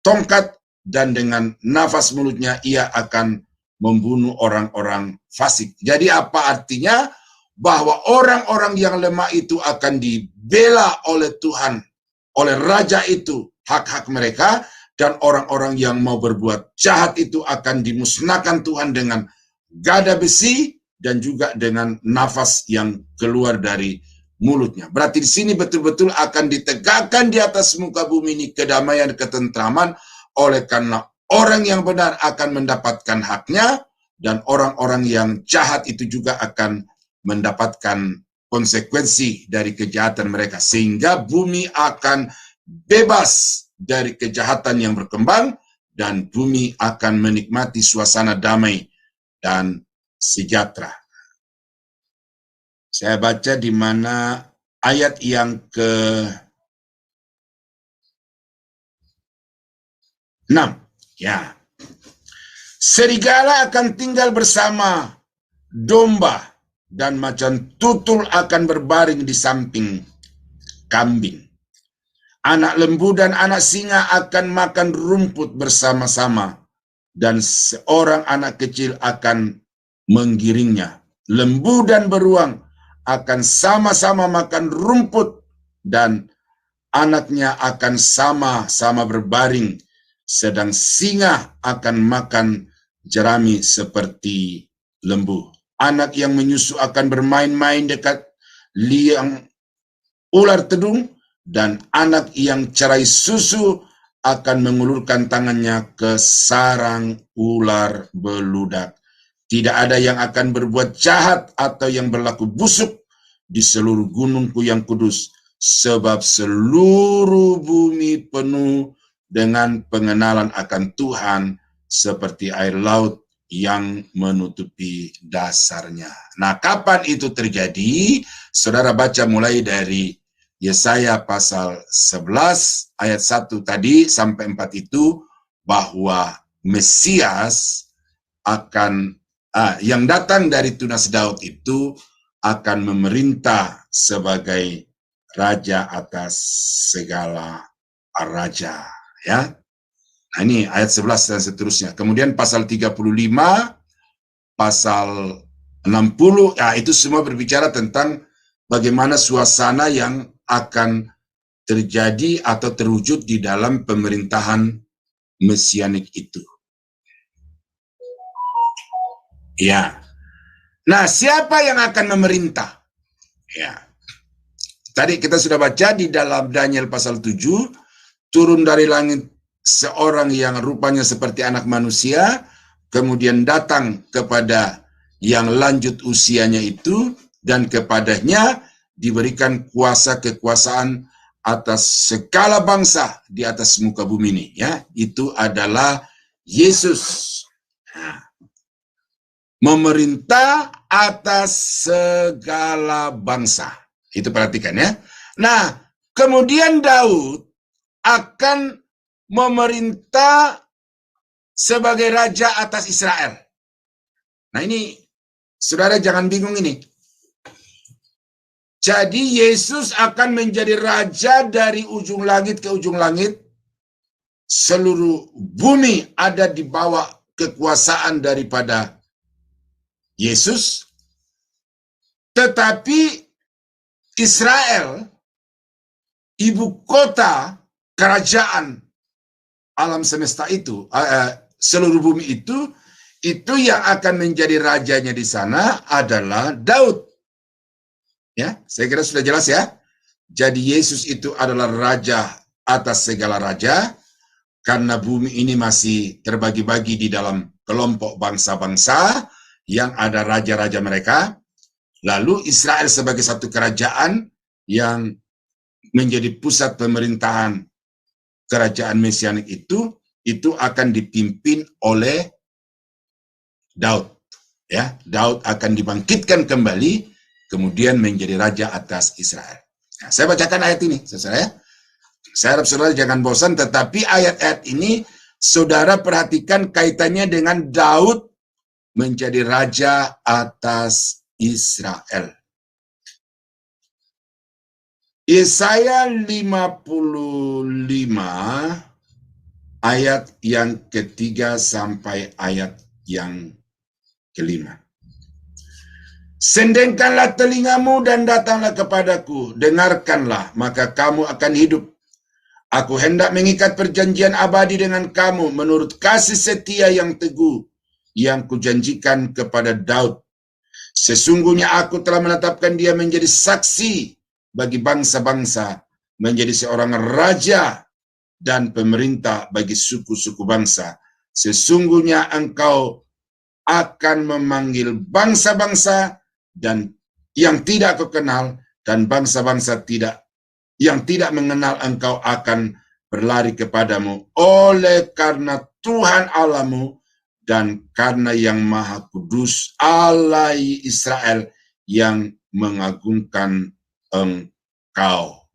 tongkat, dan dengan nafas mulutnya ia akan membunuh orang-orang fasik. Jadi apa artinya? Bahwa orang-orang yang lemah itu akan dibela oleh Tuhan, oleh Raja itu, hak-hak mereka, dan orang-orang yang mau berbuat jahat itu akan dimusnahkan Tuhan dengan gada besi dan juga dengan nafas yang keluar dari mulutnya. Berarti di sini betul-betul akan ditegakkan di atas muka bumi ini kedamaian, ketentraman, oleh karena orang yang benar akan mendapatkan haknya, dan orang-orang yang jahat itu juga akan mendapatkan konsekuensi dari kejahatan mereka, sehingga bumi akan bebas dari kejahatan yang berkembang, dan bumi akan menikmati suasana damai dan sejahtera. Saya baca di mana ayat yang ke-6. Ya. Serigala akan tinggal bersama domba, dan macan tutul akan berbaring di samping kambing. Anak lembu dan anak singa akan makan rumput bersama-sama, dan seorang anak kecil akan menggiringnya. Lembu dan beruang akan sama-sama makan rumput, dan anaknya akan sama-sama berbaring, sedang singa akan makan jerami seperti lembu. Anak yang menyusu akan bermain-main dekat liang ular tedung, dan anak yang cerai susu akan mengulurkan tangannya ke sarang ular beludak. Tidak ada yang akan berbuat jahat atau yang berlaku busuk di seluruh gunungku yang kudus, sebab seluruh bumi penuh dengan pengenalan akan Tuhan seperti air laut yang menutupi dasarnya. Nah, kapan itu terjadi? Saudara baca mulai dari Yesaya pasal 11 ayat 1 tadi sampai 4 itu, bahwa Mesias akan yang datang dari tunas Daud itu akan memerintah sebagai raja atas segala raja, ya. Nah, ini ayat 11 dan seterusnya. Kemudian pasal 35, pasal 60, ya itu semua berbicara tentang bagaimana suasana yang akan terjadi atau terwujud di dalam pemerintahan mesianik itu. Ya. Nah, siapa yang akan memerintah? Ya. Tadi kita sudah baca di dalam Daniel pasal 7, turun dari langit seorang yang rupanya seperti anak manusia, kemudian datang kepada yang lanjut usianya itu, dan kepadanya diberikan kuasa kekuasaan atas segala bangsa di atas muka bumi ini. Ya, itu adalah Yesus. Nah, memerintah atas segala bangsa. Itu perhatikan ya. Nah, kemudian Daud akan memerintah sebagai raja atas Israel. Nah ini, saudara jangan bingung ini. Jadi Yesus akan menjadi raja dari ujung langit ke ujung langit. Seluruh bumi ada di bawah kekuasaan daripada Yesus. Tetapi Israel, ibu kota kerajaan alam semesta itu, seluruh bumi itu yang akan menjadi rajanya di sana adalah Daud. Ya, saya kira sudah jelas ya. Jadi Yesus itu adalah raja atas segala raja, karena bumi ini masih terbagi-bagi di dalam kelompok bangsa-bangsa yang ada raja-raja mereka. Lalu Israel sebagai satu kerajaan yang menjadi pusat pemerintahan kerajaan mesianik itu akan dipimpin oleh Daud. Ya, Daud akan dibangkitkan kembali, kemudian menjadi raja atas Israel. Nah, saya bacakan ayat ini, saudara ya. Saya harap saudara jangan bosan, tetapi ayat-ayat ini saudara perhatikan kaitannya dengan Daud menjadi raja atas Israel. Yesaya 55 ayat yang ketiga sampai ayat yang kelima. Sendengkanlah telingamu dan datanglah kepadaku, dengarkanlah, maka kamu akan hidup. Aku hendak mengikat perjanjian abadi dengan kamu menurut kasih setia yang teguh yang kujanjikan kepada Daud. Sesungguhnya aku telah menetapkan dia menjadi saksi bagi bangsa-bangsa, menjadi seorang raja dan pemerintah bagi suku-suku bangsa. Sesungguhnya engkau akan memanggil bangsa-bangsa dan yang tidak kau kenal, dan bangsa-bangsa yang tidak mengenal engkau akan berlari kepadamu, oleh karena Tuhan Allahmu dan karena yang Maha Kudus Allah Israel yang mengagungkan engkau.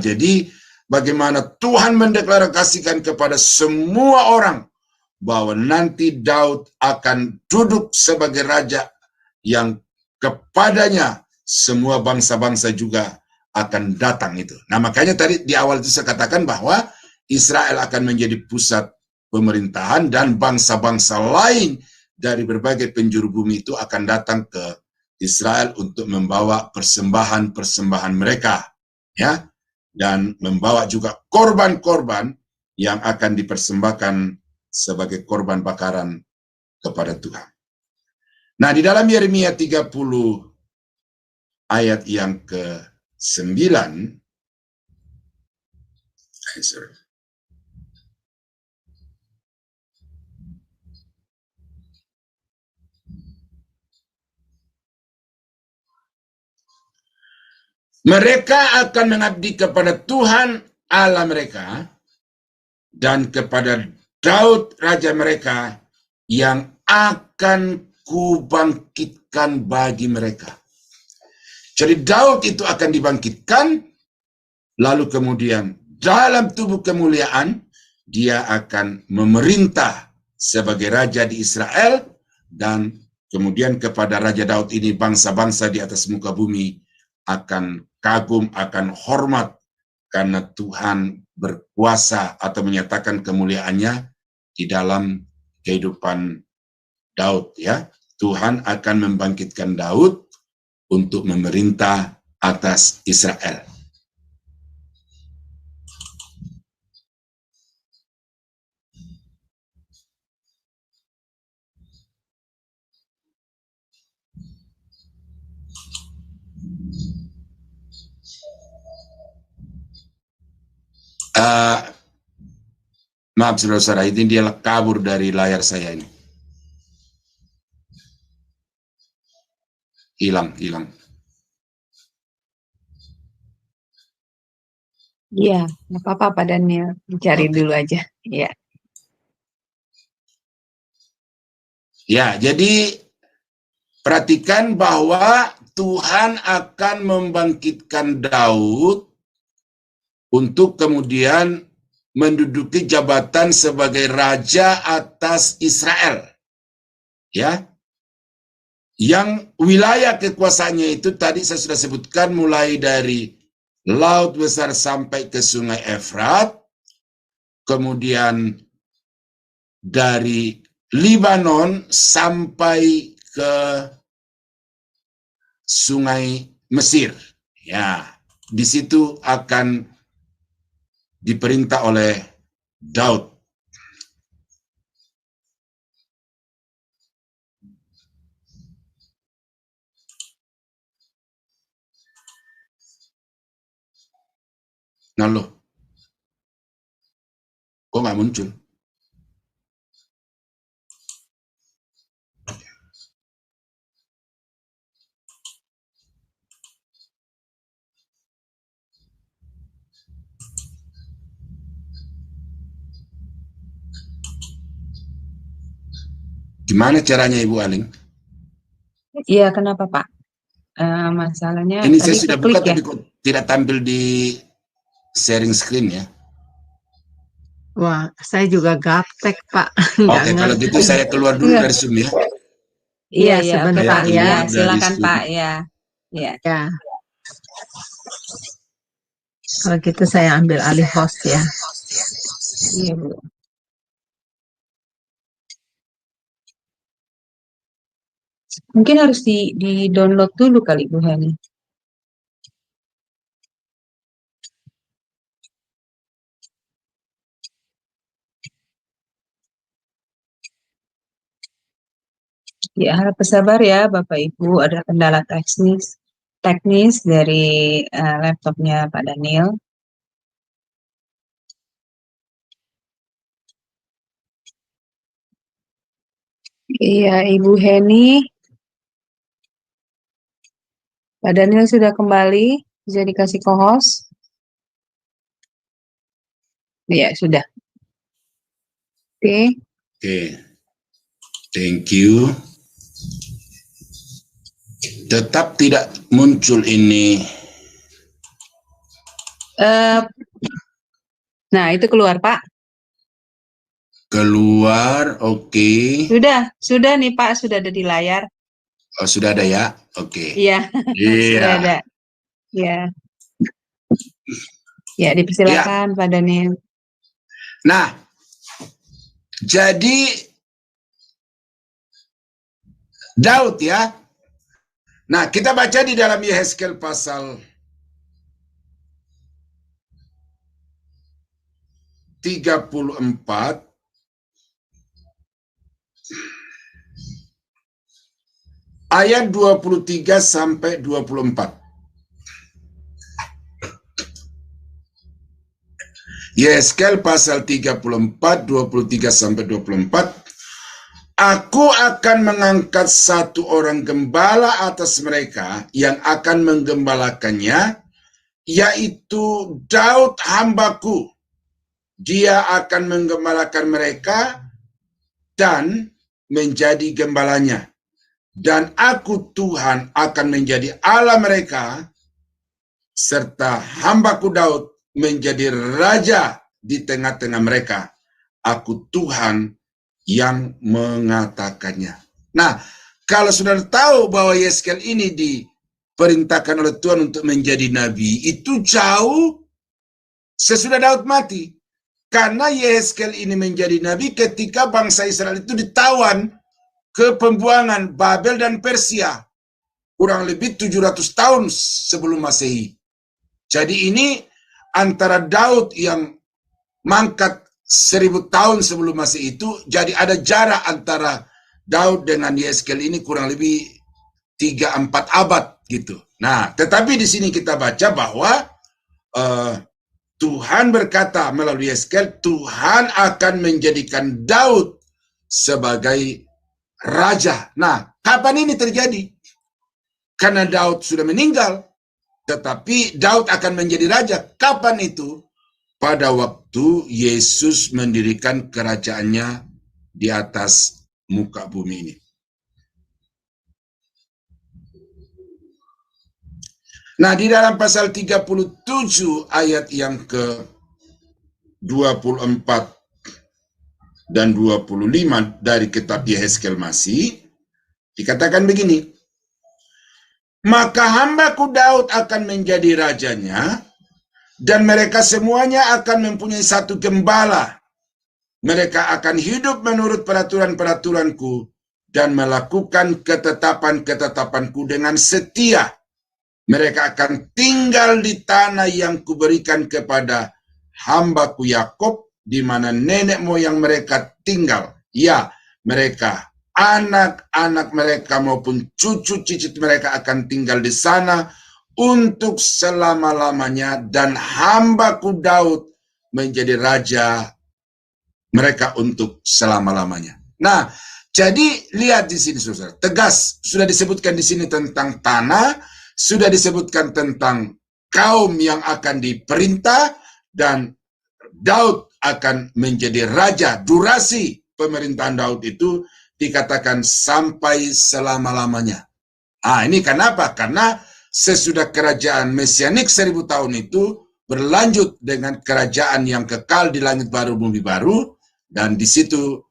Jadi bagaimana Tuhan mendeklarasikan kepada semua orang bahwa nanti Daud akan duduk sebagai raja yang kepadanya semua bangsa-bangsa juga akan datang itu. Nah, makanya tadi di awal itu saya katakan bahwa Israel akan menjadi pusat pemerintahan dan bangsa-bangsa lain dari berbagai penjuru bumi itu akan datang ke Israel untuk membawa persembahan-persembahan mereka, ya, dan membawa juga korban-korban yang akan dipersembahkan sebagai korban bakaran kepada Tuhan. Nah, di dalam Yeremia 30 ayat yang ke-9, mereka akan mengabdi kepada Tuhan Allah mereka dan kepada Daud raja mereka yang akan kubangkitkan bagi mereka. Jadi Daud itu akan dibangkitkan, lalu kemudian dalam tubuh kemuliaan dia akan memerintah sebagai raja di Israel, dan kemudian kepada Raja Daud ini bangsa-bangsa di atas muka bumi akan kagum, akan hormat karena Tuhan berkuasa atau menyatakan kemuliaannya di dalam kehidupan Daud, ya. Tuhan akan membangkitkan Daud untuk memerintah atas Israel. Maaf saudara-saudara, ini dia kabur dari layar saya ini. Hilang. Iya, nggak apa-apa Pak Daniel, dicari dulu aja. Iya. Ya, jadi perhatikan bahwa Tuhan akan membangkitkan Daud untuk kemudian menduduki jabatan sebagai raja atas Israel. Ya. Yang wilayah kekuasaannya itu tadi saya sudah sebutkan, mulai dari Laut Besar sampai ke Sungai Efrat, kemudian dari Libanon sampai ke Sungai Mesir. Ya, di situ akan diperintah oleh Daud. Nah loh, kok nggak muncul? Gimana caranya Ibu Aling? Iya, kenapa Pak? Masalahnya Ini saya tadi sudah buka keklik ya? tapi kok tidak tampil di sharing screen ya. Wah, saya juga gaptek, Pak. Nggak Oke, kalau ngerti. gitu saya keluar dulu Iya. dari Zoom ya. Iya, Iya, oke sebentar Pak. ya. Ya, Keluar dari silakan Zoom. Pak. Ya, ya. Ya. Kalau gitu saya ambil alih host ya. Iya, Bu. Mungkin harus di-download dulu kali Bu Hani. Ya, harap bersabar ya Bapak Ibu, ada kendala teknis dari laptopnya Pak Daniel. Iya, Ibu Heni, Pak Daniel sudah kembali, bisa dikasih co-host? Iya, sudah. Oke. Oke, thank you. Tetap tidak muncul ini. Nah, itu keluar Pak. Keluar, oke. Sudah nih Pak, sudah ada di layar. Oh, sudah ada ya? Oke. Iya, sudah ada. Ya. Ya, dipersilakan Pak Daniel. Nah, jadi Daud ya. Nah, kita baca di dalam Yehezkel pasal 34 ayat 23 sampai 24. Yehezkel pasal 34 23 sampai 24. Aku akan mengangkat satu orang gembala atas mereka yang akan menggembalakannya, yaitu Daud hambaku. Dia akan menggembalakan mereka dan menjadi gembalanya. Dan aku Tuhan akan menjadi Allah mereka, serta hambaku Daud menjadi raja di tengah-tengah mereka. Aku Tuhan yang mengatakannya. Nah, kalau saudara tahu bahwa Yehezkel ini diperintahkan oleh Tuhan untuk menjadi nabi, itu jauh sesudah Daud mati. Karena Yehezkel ini menjadi nabi ketika bangsa Israel itu ditawan ke pembuangan Babel dan Persia. Kurang lebih 700 tahun sebelum Masehi. Jadi ini antara Daud yang mangkat 1000 tahun sebelum Masehi itu, jadi ada jarak antara Daud dengan Yehezkel ini kurang lebih 3-4 abad gitu. Nah, tetapi di sini kita baca bahwa Tuhan berkata melalui Yehezkel, Tuhan akan menjadikan Daud sebagai raja. Nah, kapan ini terjadi? Karena Daud sudah meninggal, tetapi Daud akan menjadi raja. Kapan itu? Pada waktu Yesus mendirikan kerajaannya di atas muka bumi ini. Nah, di dalam pasal 37 ayat yang ke-24 dan 25 dari kitab Yehezkel masih, Dikatakan begini, maka hambaku Daud akan menjadi rajanya, dan mereka semuanya akan mempunyai satu gembala. Mereka akan hidup menurut peraturan-peraturanku dan melakukan ketetapan-ketetapanku dengan setia. Mereka akan tinggal di tanah yang kuberikan kepada hambaku Yakub, di mana nenek moyang mereka tinggal. Ya, mereka, anak-anak mereka maupun cucu-cicit mereka akan tinggal di sana untuk selama-lamanya, dan hambaku Daud menjadi raja mereka untuk selama-lamanya. Nah, jadi lihat di sini saudara, tegas sudah disebutkan di sini tentang tanah, sudah disebutkan tentang kaum yang akan diperintah, dan Daud akan menjadi raja. Durasi pemerintahan Daud itu dikatakan sampai selama-lamanya. Ini kenapa? Karena sesudah kerajaan mesianik 1000 tahun itu berlanjut dengan kerajaan yang kekal di langit baru bumi baru, dan di situ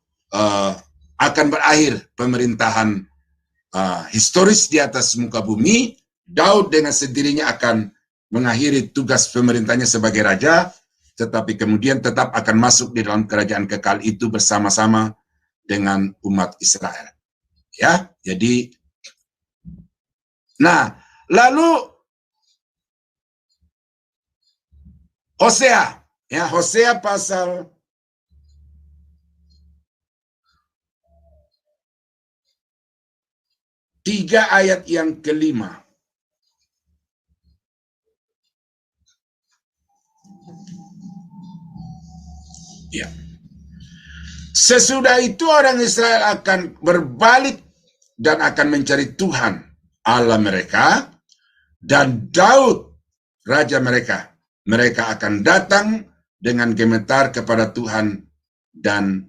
akan berakhir pemerintahan historis di atas muka bumi. Daud dengan sendirinya akan mengakhiri tugas pemerintahnya sebagai raja, tetapi kemudian tetap akan masuk di dalam kerajaan kekal itu bersama-sama dengan umat Israel. Ya, jadi nah, lalu Hosea, ya, Hosea pasal 3 ayat yang ke-5. Ya. Sesudah itu orang Israel akan berbalik dan akan mencari Tuhan Allah mereka, dan Daud raja mereka. Mereka akan datang dengan gemetar kepada Tuhan dan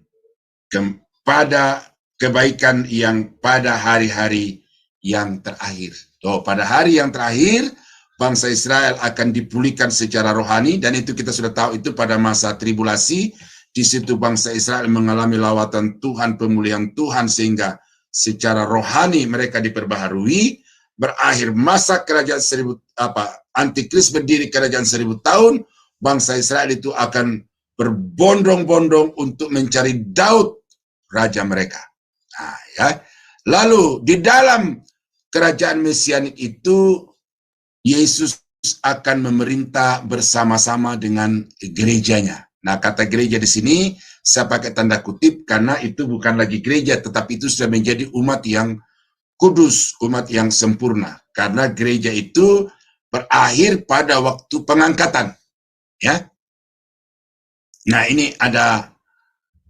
kepada kebaikan yang pada hari-hari yang terakhir. Pada hari yang terakhir, bangsa Israel akan dipulihkan secara rohani, dan itu kita sudah tahu itu pada masa tribulasi. Di situ bangsa Israel mengalami lawatan Tuhan, pemulihan Tuhan, sehingga secara rohani mereka diperbaharui. Berakhir masa kerajaan Antikris berdiri kerajaan 1000 tahun, bangsa Israel itu akan berbondong-bondong untuk mencari Daud, raja mereka. Ya. Lalu di dalam kerajaan mesianik itu, Yesus akan memerintah bersama-sama dengan gerejanya. Nah, kata gereja di sini saya pakai tanda kutip karena itu bukan lagi gereja, tetapi itu sudah menjadi umat yang kudus, umat yang sempurna. Karena gereja itu berakhir pada waktu pengangkatan. Ya. Nah, ini ada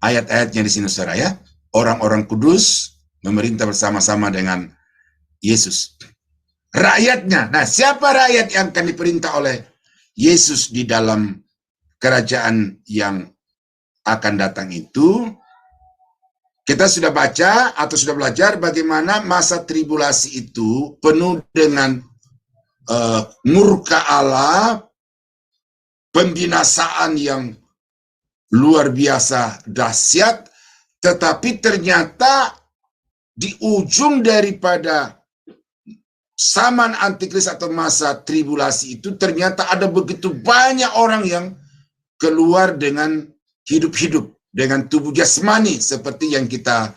ayat-ayatnya di sini, saudara, ya. Orang-orang kudus memerintah bersama-sama dengan Yesus. Rakyatnya, nah siapa rakyat yang akan diperintah oleh Yesus di dalam kerajaan yang akan datang itu? Kita sudah baca atau sudah belajar bagaimana masa tribulasi itu penuh dengan murka Allah, pembinasaan yang luar biasa dahsyat, tetapi ternyata di ujung daripada zaman antikris atau masa tribulasi itu ternyata ada begitu banyak orang yang keluar dengan hidup-hidup, dengan tubuh jasmani seperti yang kita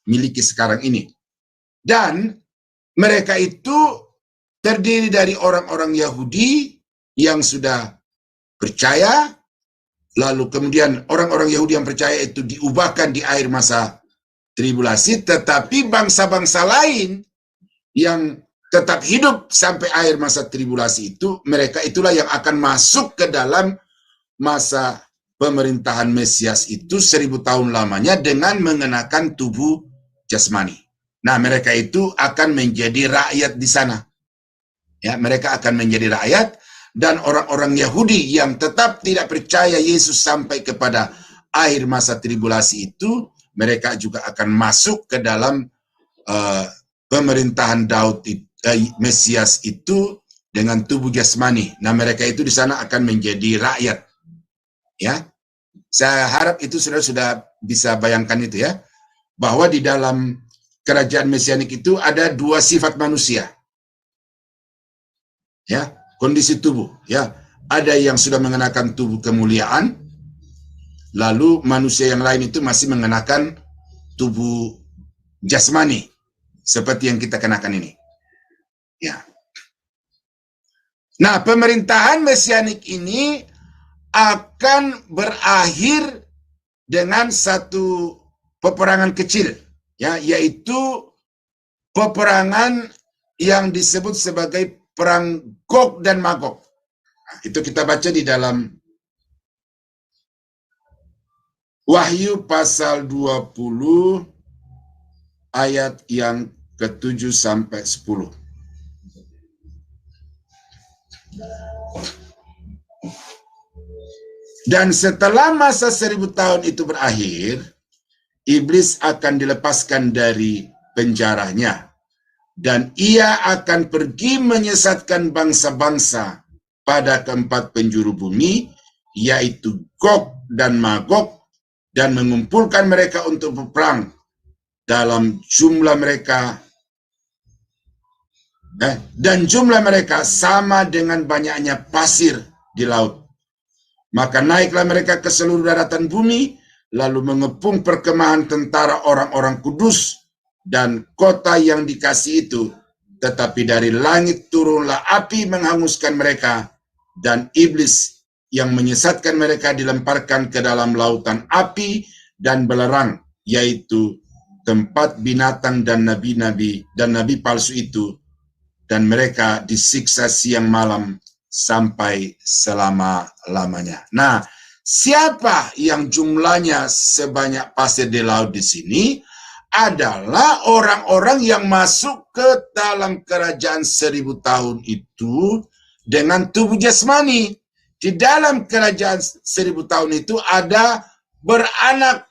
miliki sekarang ini. Dan mereka itu terdiri dari orang-orang Yahudi yang sudah percaya, lalu kemudian orang-orang Yahudi yang percaya itu diubahkan di akhir masa tribulasi, tetapi bangsa-bangsa lain yang tetap hidup sampai akhir masa tribulasi itu, mereka itulah yang akan masuk ke dalam masa pemerintahan Mesias itu 1000 tahun lamanya dengan mengenakan tubuh jasmani. Nah, mereka itu akan menjadi rakyat di sana. Ya, mereka akan menjadi rakyat, dan orang-orang Yahudi yang tetap tidak percaya Yesus sampai kepada akhir masa tribulasi itu, mereka juga akan masuk ke dalam pemerintahan Daud Mesias itu dengan tubuh jasmani. Nah, mereka itu di sana akan menjadi rakyat. Ya, saya harap itu sudah bisa bayangkan itu, ya, bahwa di dalam kerajaan mesianik itu ada dua sifat manusia. Ya, kondisi tubuh, ya. Ada yang sudah mengenakan tubuh kemuliaan, lalu manusia yang lain itu masih mengenakan tubuh jasmani seperti yang kita kenakan ini. Ya. Nah, pemerintahan mesianik ini akan berakhir dengan satu peperangan kecil, ya, yaitu peperangan yang disebut sebagai perang Gog dan Magog. Nah, itu kita baca di dalam Wahyu pasal 20 ayat yang ke-7 sampai 10. Dan setelah masa 1000 tahun itu berakhir, iblis akan dilepaskan dari penjaranya, dan ia akan pergi menyesatkan bangsa-bangsa pada keempat penjuru bumi, yaitu Gog dan Magog, dan mengumpulkan mereka untuk berperang dalam jumlah mereka, dan jumlah mereka sama dengan banyaknya pasir di laut. Maka naiklah mereka ke seluruh daratan bumi, lalu mengepung perkemahan tentara orang-orang kudus dan kota yang dikasih itu. Tetapi dari langit turunlah api menghanguskan mereka, dan iblis yang menyesatkan mereka dilemparkan ke dalam lautan api dan belerang, yaitu tempat binatang dan nabi-nabi dan nabi palsu itu, dan mereka disiksa siang malam sampai selama-lamanya. Nah, siapa yang jumlahnya sebanyak pasir di laut di sini adalah orang-orang yang masuk ke dalam kerajaan 1000 tahun itu dengan tubuh jasmani. Di dalam kerajaan 1000 tahun itu ada beranak,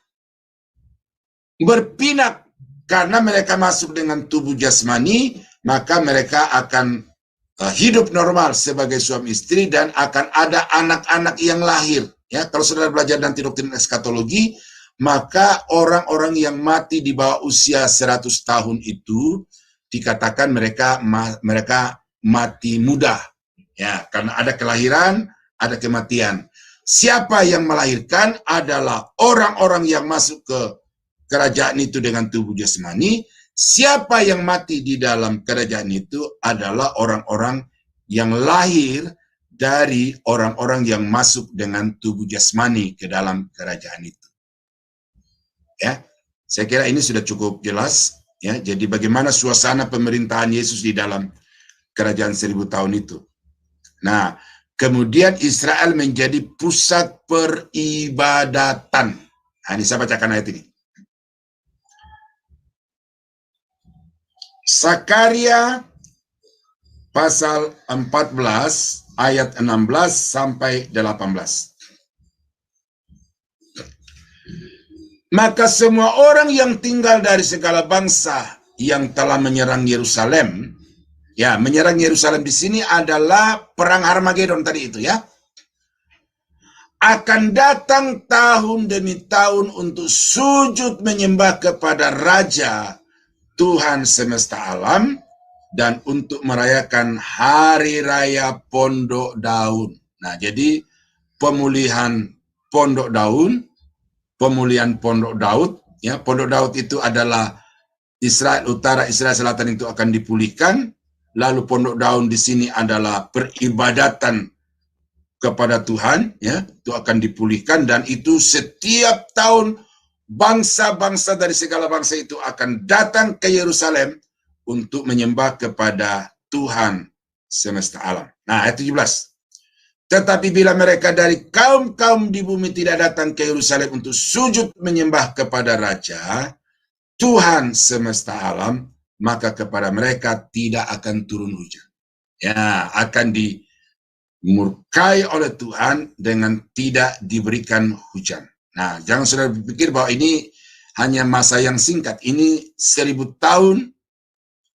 berpinak, karena mereka masuk dengan tubuh jasmani, maka mereka akan hidup normal sebagai suami istri, dan akan ada anak-anak yang lahir. Ya, kalau saudara belajar nanti doktrin eskatologi, maka orang-orang yang mati di bawah usia 100 tahun itu dikatakan mereka mati muda. Ya, karena ada kelahiran, ada kematian. Siapa yang melahirkan adalah orang-orang yang masuk ke kerajaan itu dengan tubuh jasmani. Siapa yang mati di dalam kerajaan itu adalah orang-orang yang lahir dari orang-orang yang masuk dengan tubuh jasmani ke dalam kerajaan itu. Ya, saya kira ini sudah cukup jelas. Ya, jadi bagaimana suasana pemerintahan Yesus di dalam kerajaan 1000 tahun itu. Nah, kemudian Israel menjadi pusat peribadatan. Nah, ini saya bacakan ayat ini. Sakaria pasal 14 ayat 16 sampai 18. Maka semua orang yang tinggal dari segala bangsa yang telah menyerang Yerusalem, ya, menyerang Yerusalem di sini adalah perang Harmagedon tadi itu, ya, akan datang tahun demi tahun untuk sujud menyembah kepada Raja Tuhan semesta alam, dan untuk merayakan hari raya Pondok Daun. Nah, jadi pemulihan Pondok Daun, pemulihan Pondok Daud, ya, Pondok Daud itu adalah Israel Utara, Israel Selatan itu akan dipulihkan. Lalu Pondok Daun di sini adalah peribadatan kepada Tuhan, ya, itu akan dipulihkan, dan itu setiap tahun bangsa-bangsa dari segala bangsa itu akan datang ke Yerusalem untuk menyembah kepada Tuhan semesta alam. Nah, ayat 17. Tetapi bila mereka dari kaum-kaum di bumi tidak datang ke Yerusalem untuk sujud menyembah kepada Raja Tuhan semesta alam, maka kepada mereka tidak akan turun hujan. Ya, akan dimurkai oleh Tuhan dengan tidak diberikan hujan. Nah, jangan saudara berpikir bahwa ini hanya masa yang singkat. Ini 1000 tahun,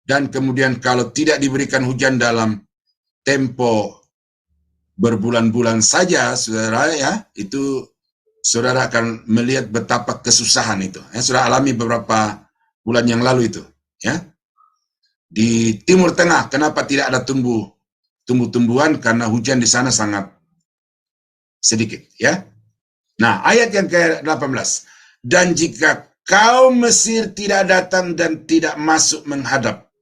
dan kemudian kalau tidak diberikan hujan dalam tempo berbulan-bulan saja, saudara, ya, itu saudara akan melihat betapa kesusahan itu. Ya, saudara alami beberapa bulan yang lalu itu, ya. Di Timur Tengah, kenapa tidak ada tumbuh-tumbuhan? Karena hujan di sana sangat sedikit, ya. Nah, ayat yang ke-18. Dan jika kaum Mesir tidak datang dan tidak masuk menghadap,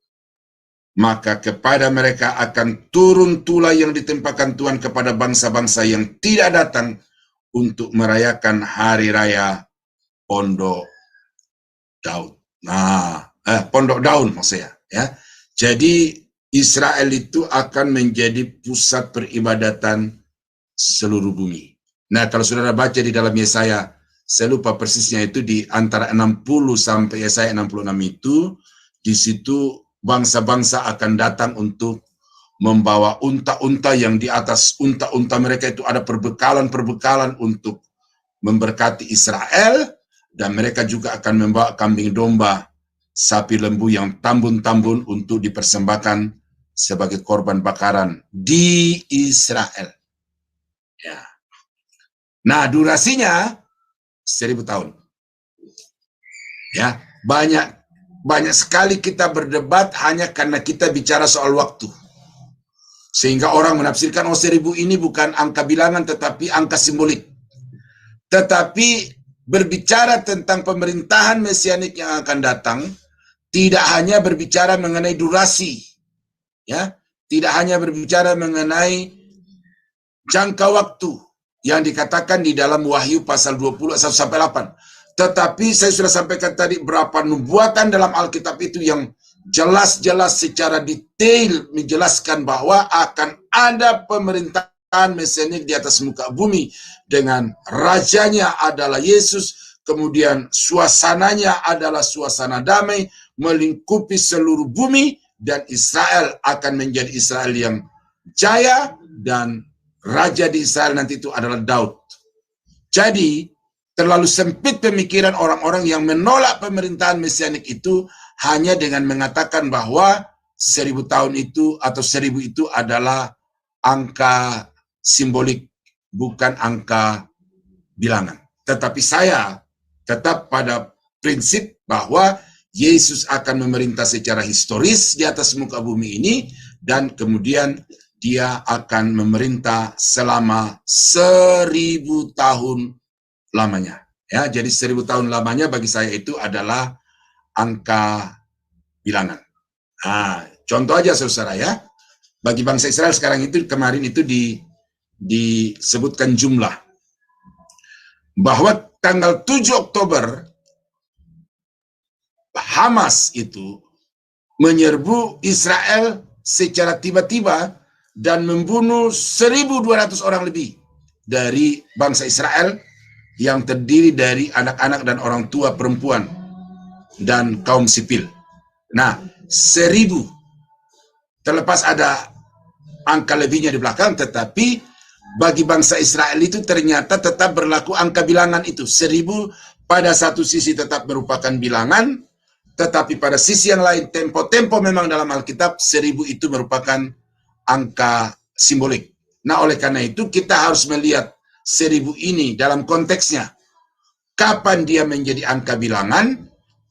maka kepada mereka akan turun tulah yang ditimpakan Tuhan kepada bangsa-bangsa yang tidak datang untuk merayakan hari raya Pondok Daud. Nah, Pondok Daun maksudnya, ya. Jadi Israel itu akan menjadi pusat peribadatan seluruh bumi. Nah, kalau saudara baca di dalam Yesaya, saya lupa persisnya itu di antara 60 sampai Yesaya 66 itu, di situ bangsa-bangsa akan datang untuk membawa unta-unta yang di atas unta-unta mereka itu ada perbekalan-perbekalan untuk memberkati Israel, dan mereka juga akan membawa kambing domba, sapi lembu yang tambun-tambun untuk dipersembahkan sebagai korban bakaran di Israel. Ya. Nah, durasinya 1000 tahun. Ya, banyak sekali kita berdebat hanya karena kita bicara soal waktu. Sehingga orang menafsirkan 1000 ini bukan angka bilangan tetapi angka simbolik. Tetapi berbicara tentang pemerintahan mesianik yang akan datang tidak hanya berbicara mengenai durasi, ya, tidak hanya berbicara mengenai jangka waktu yang dikatakan di dalam Wahyu pasal 20 1 sampai 8. Tetapi saya sudah sampaikan tadi berapa nubuatan dalam Alkitab itu yang jelas-jelas secara detail menjelaskan bahwa akan ada pemerintahan mesianik di atas muka bumi dengan rajanya adalah Yesus, kemudian suasananya adalah suasana damai melingkupi seluruh bumi, dan Israel akan menjadi Israel yang jaya, dan raja di Israel nanti itu adalah Daud. Jadi terlalu sempit pemikiran orang-orang yang menolak pemerintahan mesianik itu hanya dengan mengatakan bahwa 1000 tahun itu atau 1000 itu adalah angka simbolik, bukan angka bilangan. Tetapi saya tetap pada prinsip bahwa Yesus akan memerintah secara historis di atas muka bumi ini, dan kemudian dia akan memerintah selama 1000 tahun lamanya. Ya, jadi 1000 tahun lamanya bagi saya itu adalah angka bilangan. Nah, contoh aja saudara ya, bagi bangsa Israel sekarang itu kemarin itu disebutkan jumlah bahwa tanggal 7 Oktober Hamas itu menyerbu Israel secara tiba-tiba dan membunuh 1.200 orang lebih dari bangsa Israel yang terdiri dari anak-anak dan orang tua, perempuan, dan kaum sipil. Nah, 1.000. Terlepas ada angka lebihnya di belakang, tetapi bagi bangsa Israel itu ternyata tetap berlaku angka bilangan itu. 1.000 pada satu sisi tetap merupakan bilangan, tetapi pada sisi yang lain, tempo-tempo memang dalam Alkitab 1000 itu merupakan angka simbolik. Nah, oleh karena itu kita harus melihat 1000 ini dalam konteksnya. Kapan dia menjadi angka bilangan,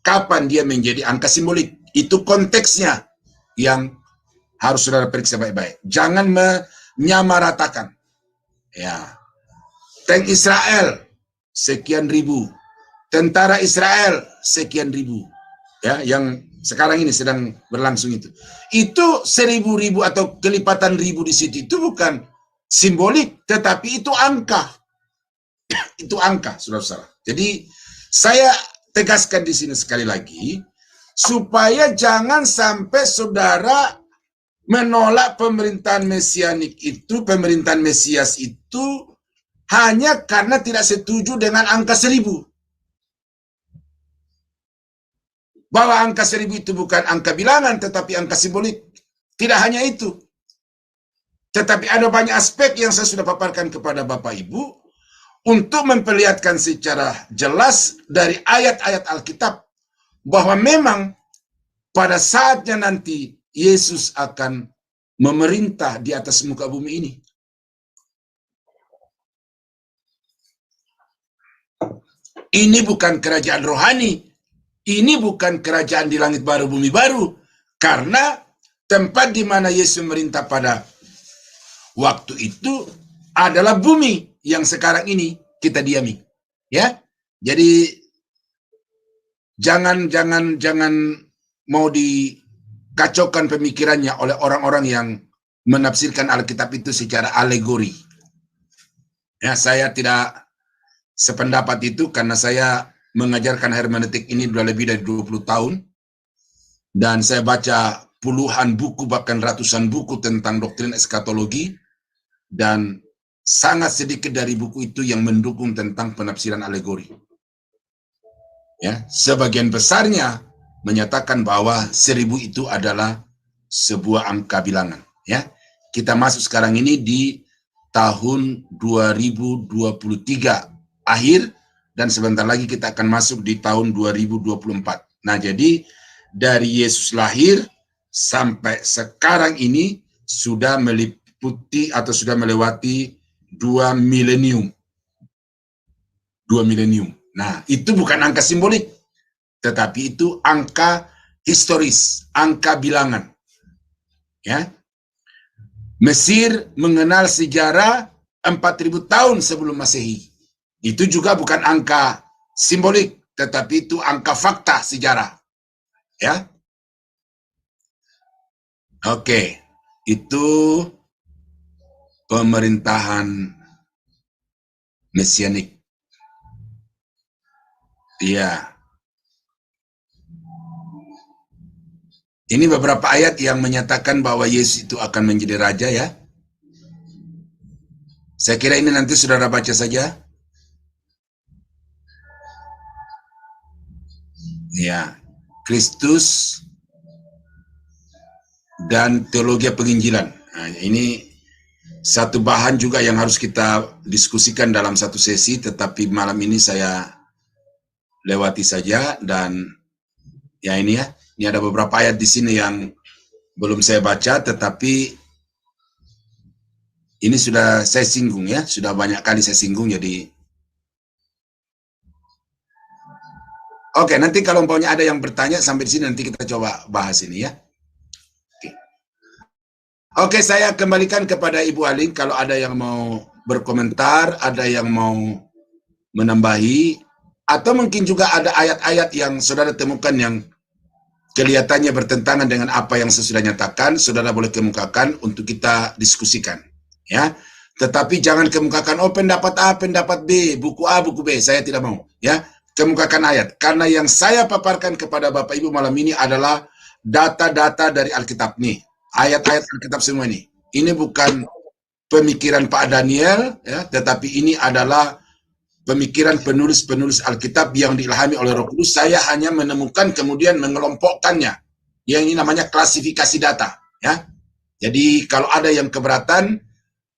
kapan dia menjadi angka simbolik. Itu konteksnya yang harus saudara periksa baik-baik. Jangan menyamaratakan. Ya. Tank Israel sekian ribu, tentara Israel sekian ribu. Ya, yang sekarang ini sedang berlangsung itu 1000 atau kelipatan ribu di situ itu bukan simbolik, tetapi itu angka. Itu angka, saudara-saudara. Jadi saya tegaskan di sini sekali lagi supaya jangan sampai saudara menolak pemerintahan mesianik itu, pemerintahan Mesias itu hanya karena tidak setuju dengan angka 1000. Bahwa angka 1000 itu bukan angka bilangan, tetapi angka simbolik. Tidak hanya itu. Tetapi ada banyak aspek yang saya sudah paparkan kepada Bapak Ibu untuk memperlihatkan secara jelas dari ayat-ayat Alkitab bahwa memang pada saatnya nanti Yesus akan memerintah di atas muka bumi ini. Ini bukan kerajaan rohani, ini bukan kerajaan di langit baru bumi baru, karena tempat di mana Yesus memerintah pada waktu itu adalah bumi yang sekarang ini kita diami. Ya, jadi jangan mau dikacaukan pemikirannya oleh orang-orang yang menafsirkan Alkitab itu secara alegori. Ya, saya tidak sependapat itu karena saya mengajarkan hermeneutik ini sudah lebih dari 20 tahun. Dan saya baca puluhan buku, bahkan ratusan buku tentang doktrin eskatologi. Dan sangat sedikit dari buku itu yang mendukung tentang penafsiran alegori. Ya, sebagian besarnya menyatakan bahwa 1000 itu adalah sebuah angka bilangan. Ya, kita masuk sekarang ini di tahun 2023 akhir, dan sebentar lagi kita akan masuk di tahun 2024. Nah, jadi dari Yesus lahir sampai sekarang ini sudah meliputi atau sudah melewati 2 milenium. 2 milenium. Nah, itu bukan angka simbolik, tetapi itu angka historis, angka bilangan. Ya. Mesir mengenal sejarah 4000 tahun sebelum Masehi. Itu juga bukan angka simbolik, tetapi itu angka fakta sejarah. Ya. Oke, itu pemerintahan mesianik. Iya. Ini beberapa ayat yang menyatakan bahwa Yesus itu akan menjadi raja, ya. Saya kira ini nanti saudara baca saja. Ya, Kristus dan teologi penginjilan. Nah, ini satu bahan juga yang harus kita diskusikan dalam satu sesi, tetapi malam ini saya lewati saja. Dan ya ini ya, ini ada beberapa ayat di sini yang belum saya baca, tetapi ini sudah saya singgung ya, sudah banyak kali saya singgung, jadi oke, nanti kalau umpamanya ada yang bertanya sampai di sini nanti kita coba bahas ini ya. Oke, saya kembalikan kepada Ibu Aling kalau ada yang mau berkomentar, ada yang mau menambahi, atau mungkin juga ada ayat-ayat yang saudara temukan yang kelihatannya bertentangan dengan apa yang saya sudah nyatakan, saudara boleh kemukakan untuk kita diskusikan, ya. Tetapi jangan kemukakan, oh pendapat A, pendapat B, buku A, buku B, saya tidak mau, ya. Kemukakan ayat, karena yang saya paparkan kepada Bapak Ibu malam ini adalah data-data dari Alkitab nih, ayat-ayat Alkitab semua ini. Ini bukan pemikiran Pak Daniel, ya, tetapi ini adalah pemikiran penulis-penulis Alkitab yang diilhami oleh Roh Kudus. Saya hanya menemukan kemudian mengelompokkannya. Yang ini namanya klasifikasi data, ya. Jadi kalau ada yang keberatan,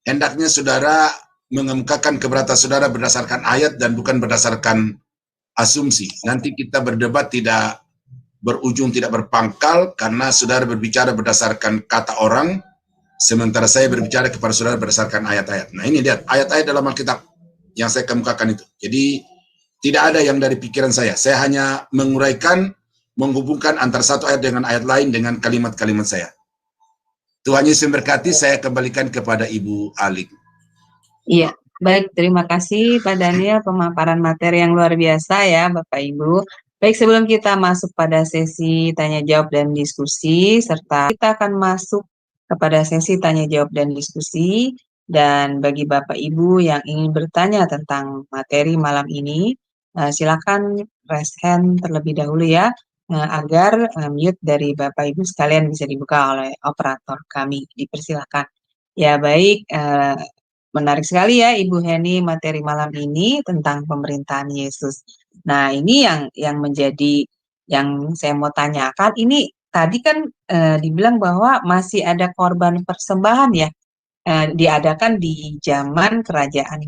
hendaknya saudara mengemukakan keberatan saudara berdasarkan ayat dan bukan berdasarkan asumsi. Nanti kita berdebat tidak berujung, tidak berpangkal, karena saudara berbicara berdasarkan kata orang, sementara saya berbicara kepada saudara berdasarkan ayat-ayat. Nah ini lihat, ayat-ayat dalam Alkitab yang saya kemukakan itu. Jadi tidak ada yang dari pikiran saya. Saya hanya menguraikan, menghubungkan antara satu ayat dengan ayat lain dengan kalimat-kalimat saya. Tuhan Yesus memberkati. Saya kembalikan kepada Ibu Aling. Iya, baik. Terima kasih Pak Daniel, pemaparan materi yang luar biasa ya Bapak Ibu. Baik, sebelum kita masuk pada sesi tanya jawab dan diskusi, serta kita akan masuk kepada sesi tanya jawab dan diskusi, dan bagi Bapak Ibu yang ingin bertanya tentang materi malam ini, silakan raise hand terlebih dahulu ya, agar mute dari Bapak Ibu sekalian bisa dibuka oleh operator kami. Dipersilakan. Ya baik, menarik sekali ya Ibu Heni materi malam ini tentang pemerintahan Yesus. Nah ini yang menjadi yang saya mau tanyakan, ini tadi kan dibilang bahwa masih ada korban persembahan ya, diadakan di zaman kerajaan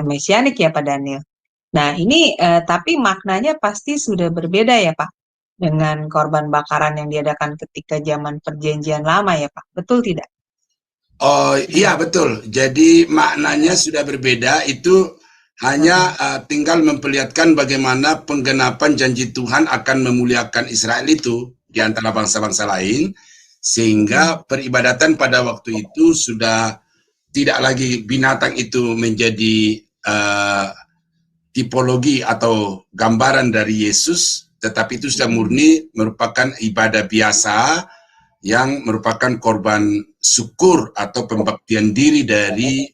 Mesianik ya Pak Daniel. Nah ini tapi maknanya pasti sudah berbeda ya Pak, dengan korban bakaran yang diadakan ketika zaman perjanjian lama ya Pak, betul tidak? Oh iya betul, jadi maknanya sudah berbeda. Itu Hanya tinggal memperlihatkan bagaimana penggenapan janji Tuhan akan memuliakan Israel itu di antara bangsa-bangsa lain, sehingga peribadatan pada waktu itu sudah tidak lagi binatang itu menjadi tipologi atau gambaran dari Yesus, tetapi itu sudah murni merupakan ibadah biasa yang merupakan korban syukur atau pembaktian diri dari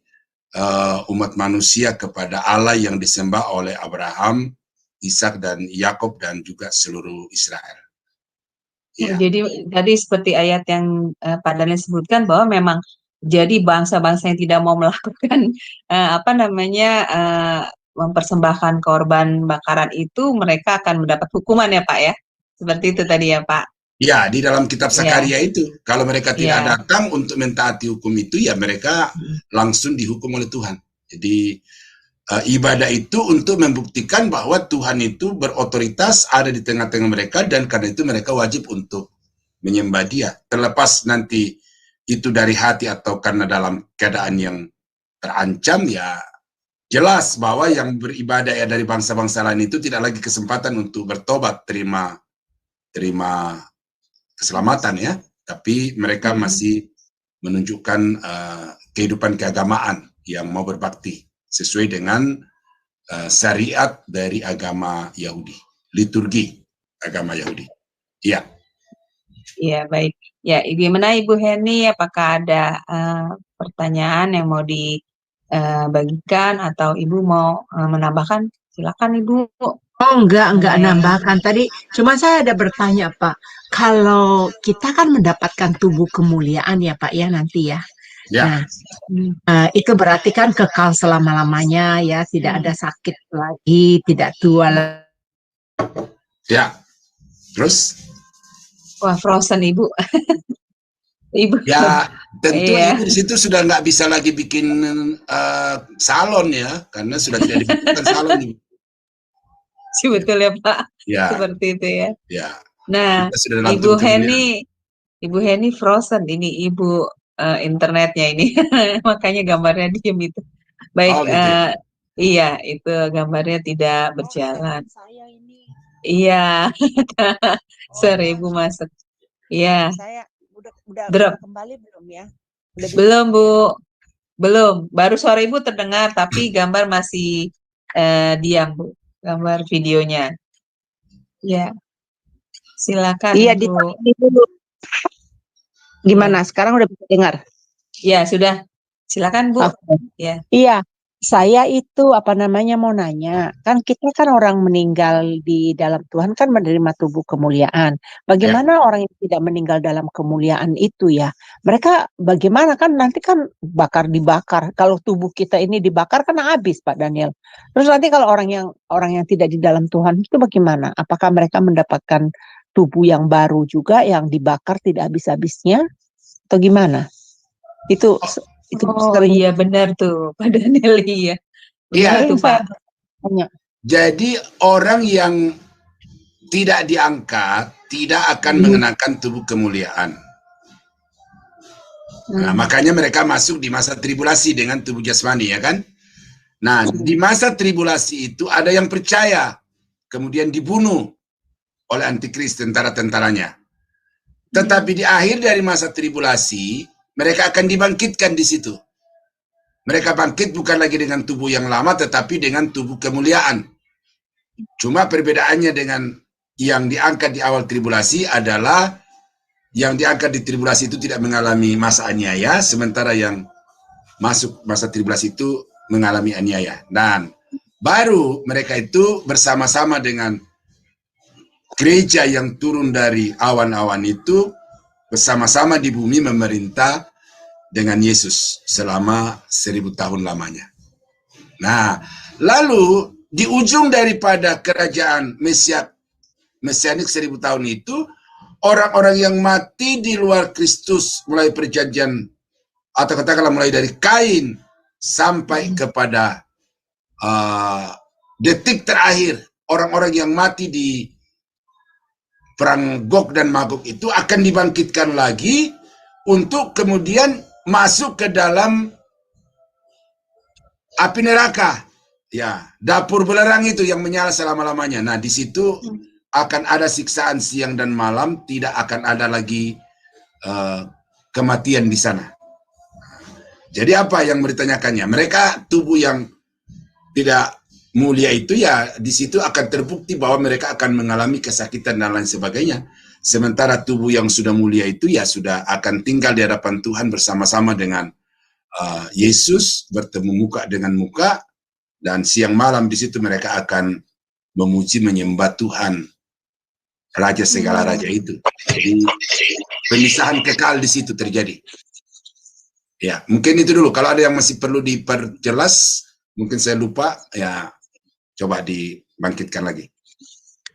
umat manusia kepada Allah yang disembah oleh Abraham, Ishak dan Yakub dan juga seluruh Israel. Ya. Jadi tadi seperti ayat yang Pak Daniel sebutkan bahwa memang jadi bangsa-bangsa yang tidak mau melakukan mempersembahkan korban bakaran itu, mereka akan mendapat hukuman ya Pak ya. Seperti itu tadi ya Pak. Ya, di dalam kitab Sakaria itu, kalau mereka tidak datang untuk mentaati hukum itu, ya mereka langsung dihukum oleh Tuhan. Jadi ibadah itu untuk membuktikan bahwa Tuhan itu berotoritas, ada di tengah-tengah mereka, dan karena itu mereka wajib untuk menyembah Dia. Terlepas nanti itu dari hati atau karena dalam keadaan yang terancam, ya jelas bahwa yang beribadah ya dari bangsa-bangsa lain itu tidak lagi kesempatan untuk bertobat, terima keselamatan ya, tapi mereka masih menunjukkan kehidupan keagamaan yang mau berbakti sesuai dengan syariat dari agama Yahudi, liturgi agama Yahudi. Iya. Iya, baik. Ya, gimana Ibu Heni, apakah ada pertanyaan yang mau dibagikan atau Ibu mau menambahkan? Silakan Ibu. Oh, enggak nambahkan. Tadi cuma saya ada bertanya, Pak. Kalau kita kan mendapatkan tubuh kemuliaan ya, Pak, ya nanti ya. Ya. Nah, itu berarti kan kekal selama-lamanya ya, tidak ada sakit lagi, tidak tua lagi. Ya. Terus? Wah, frozen Ibu. Ibu. Ya, tentu Ibu di situ sudah nggak bisa lagi bikin salon ya, karena sudah tidak dibutuhkan salon Ibu. Sebetulnya Pak, ya. Seperti itu ya. Ya. Nah, Ibu Heni frozen ini Ibu internetnya ini, makanya gambarnya diem itu. Baik, gitu. Iya itu gambarnya tidak berjalan. Saya ini. Iya, sorry Ibu masuk. Iya. Saya udah kembali belum ya? Belum Bu, belum. Baru suara Ibu terdengar, tapi gambar masih diam Bu. Gambar videonya. Ya. Silakan Iya, Bu. dulu. Gimana? Sekarang udah bisa dengar? Ya, sudah. Silakan Bu. Ya. Iya. Saya itu mau nanya, kan kita kan orang meninggal di dalam Tuhan kan menerima tubuh kemuliaan. Bagaimana orang yang tidak meninggal dalam kemuliaan itu ya? Mereka bagaimana kan nanti kan dibakar. Kalau tubuh kita ini dibakar kan habis Pak Daniel. Terus nanti kalau orang yang tidak di dalam Tuhan itu bagaimana? Apakah mereka mendapatkan tubuh yang baru juga yang dibakar tidak habis-habisnya atau gimana? Itu iya benar tuh Pak Daniel ya. Iya tuh Pak. Jadi orang yang tidak diangkat tidak akan mengenakan tubuh kemuliaan. Nah, makanya mereka masuk di masa tribulasi dengan tubuh jasmani ya kan. Nah, di masa tribulasi itu ada yang percaya kemudian dibunuh oleh antikris tentara-tentaranya. Tetapi di akhir dari masa tribulasi mereka akan dibangkitkan di situ. Mereka bangkit bukan lagi dengan tubuh yang lama, tetapi dengan tubuh kemuliaan. Cuma perbedaannya dengan yang diangkat di awal tribulasi adalah yang diangkat di tribulasi itu tidak mengalami masa aniaya, sementara yang masuk masa tribulasi itu mengalami aniaya. Dan baru mereka itu bersama-sama dengan gereja yang turun dari awan-awan itu, bersama-sama di bumi memerintah dengan Yesus selama 1000 tahun lamanya. Nah, lalu di ujung daripada kerajaan Mesianik 1000 tahun itu, orang-orang yang mati di luar Kristus mulai perjanjian, atau katakanlah mulai dari Kain sampai kepada detik terakhir, orang-orang yang mati di perang Gog dan Magog itu akan dibangkitkan lagi untuk kemudian masuk ke dalam api neraka Ya, dapur belerang itu yang menyala selama-lamanya. Nah, di situ akan ada siksaan siang dan malam, tidak akan ada lagi kematian di sana. Jadi apa yang ditanyakannya? Mereka tubuh yang tidak mulia itu ya di situ akan terbukti bahwa mereka akan mengalami kesakitan dan lain sebagainya. Sementara tubuh yang sudah mulia itu ya sudah akan tinggal di hadapan Tuhan bersama-sama dengan Yesus, bertemu muka dengan muka, dan siang malam di situ mereka akan memuji menyembah Tuhan, Raja segala raja itu. Jadi pemisahan kekal di situ terjadi. Ya, mungkin itu dulu. Kalau ada yang masih perlu diperjelas, mungkin saya lupa, ya coba dibangkitkan lagi.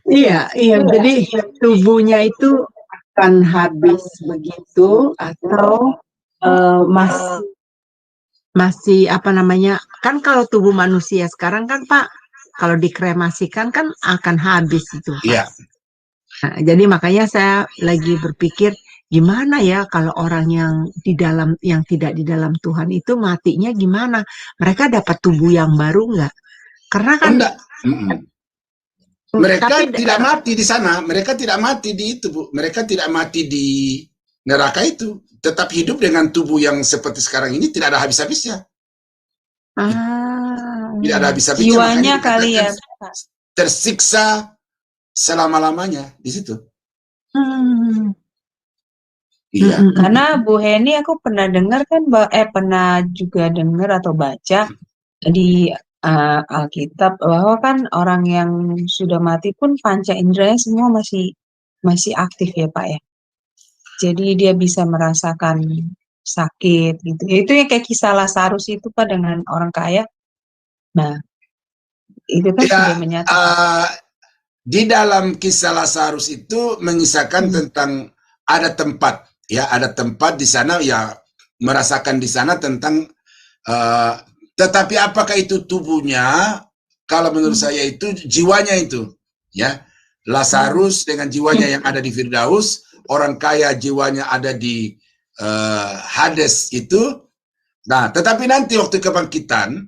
Iya, jadi tubuhnya itu akan habis begitu atau masih apa namanya? Kan kalau tubuh manusia sekarang kan Pak, kalau dikremasikan kan akan habis itu, Pak. Iya. Nah, jadi makanya saya lagi berpikir gimana ya kalau orang yang tidak di dalam Tuhan itu matinya gimana? Mereka dapat tubuh yang baru nggak? Karena kan mereka tidak mati di sana, mereka tidak mati di itu, Bu. Mereka tidak mati di neraka itu, tetap hidup dengan tubuh yang seperti sekarang ini, tidak ada habis-habisnya. Tidak ada habis-habisnya. Jiwanya kali ya, tersiksa selama-lamanya di situ. Iya. Karena Bu Heni aku pernah dengar kan, pernah juga dengar atau baca di Alkitab bahwa kan orang yang sudah mati pun panca inderanya semua masih aktif ya Pak ya. Jadi dia bisa merasakan sakit gitu. Itu yang kayak kisah Lazarus itu Pak dengan orang kaya. Nah, itu kan sudah menyatakan. Di dalam kisah Lazarus itu mengisahkan tentang ada tempat, ya ada tempat di sana, ya merasakan di sana tentang, tetapi apakah itu tubuhnya? Kalau menurut saya itu jiwanya itu, ya Lazarus dengan jiwanya yang ada di Firdaus, orang kaya jiwanya ada di Hades itu. Nah, tetapi nanti waktu kebangkitan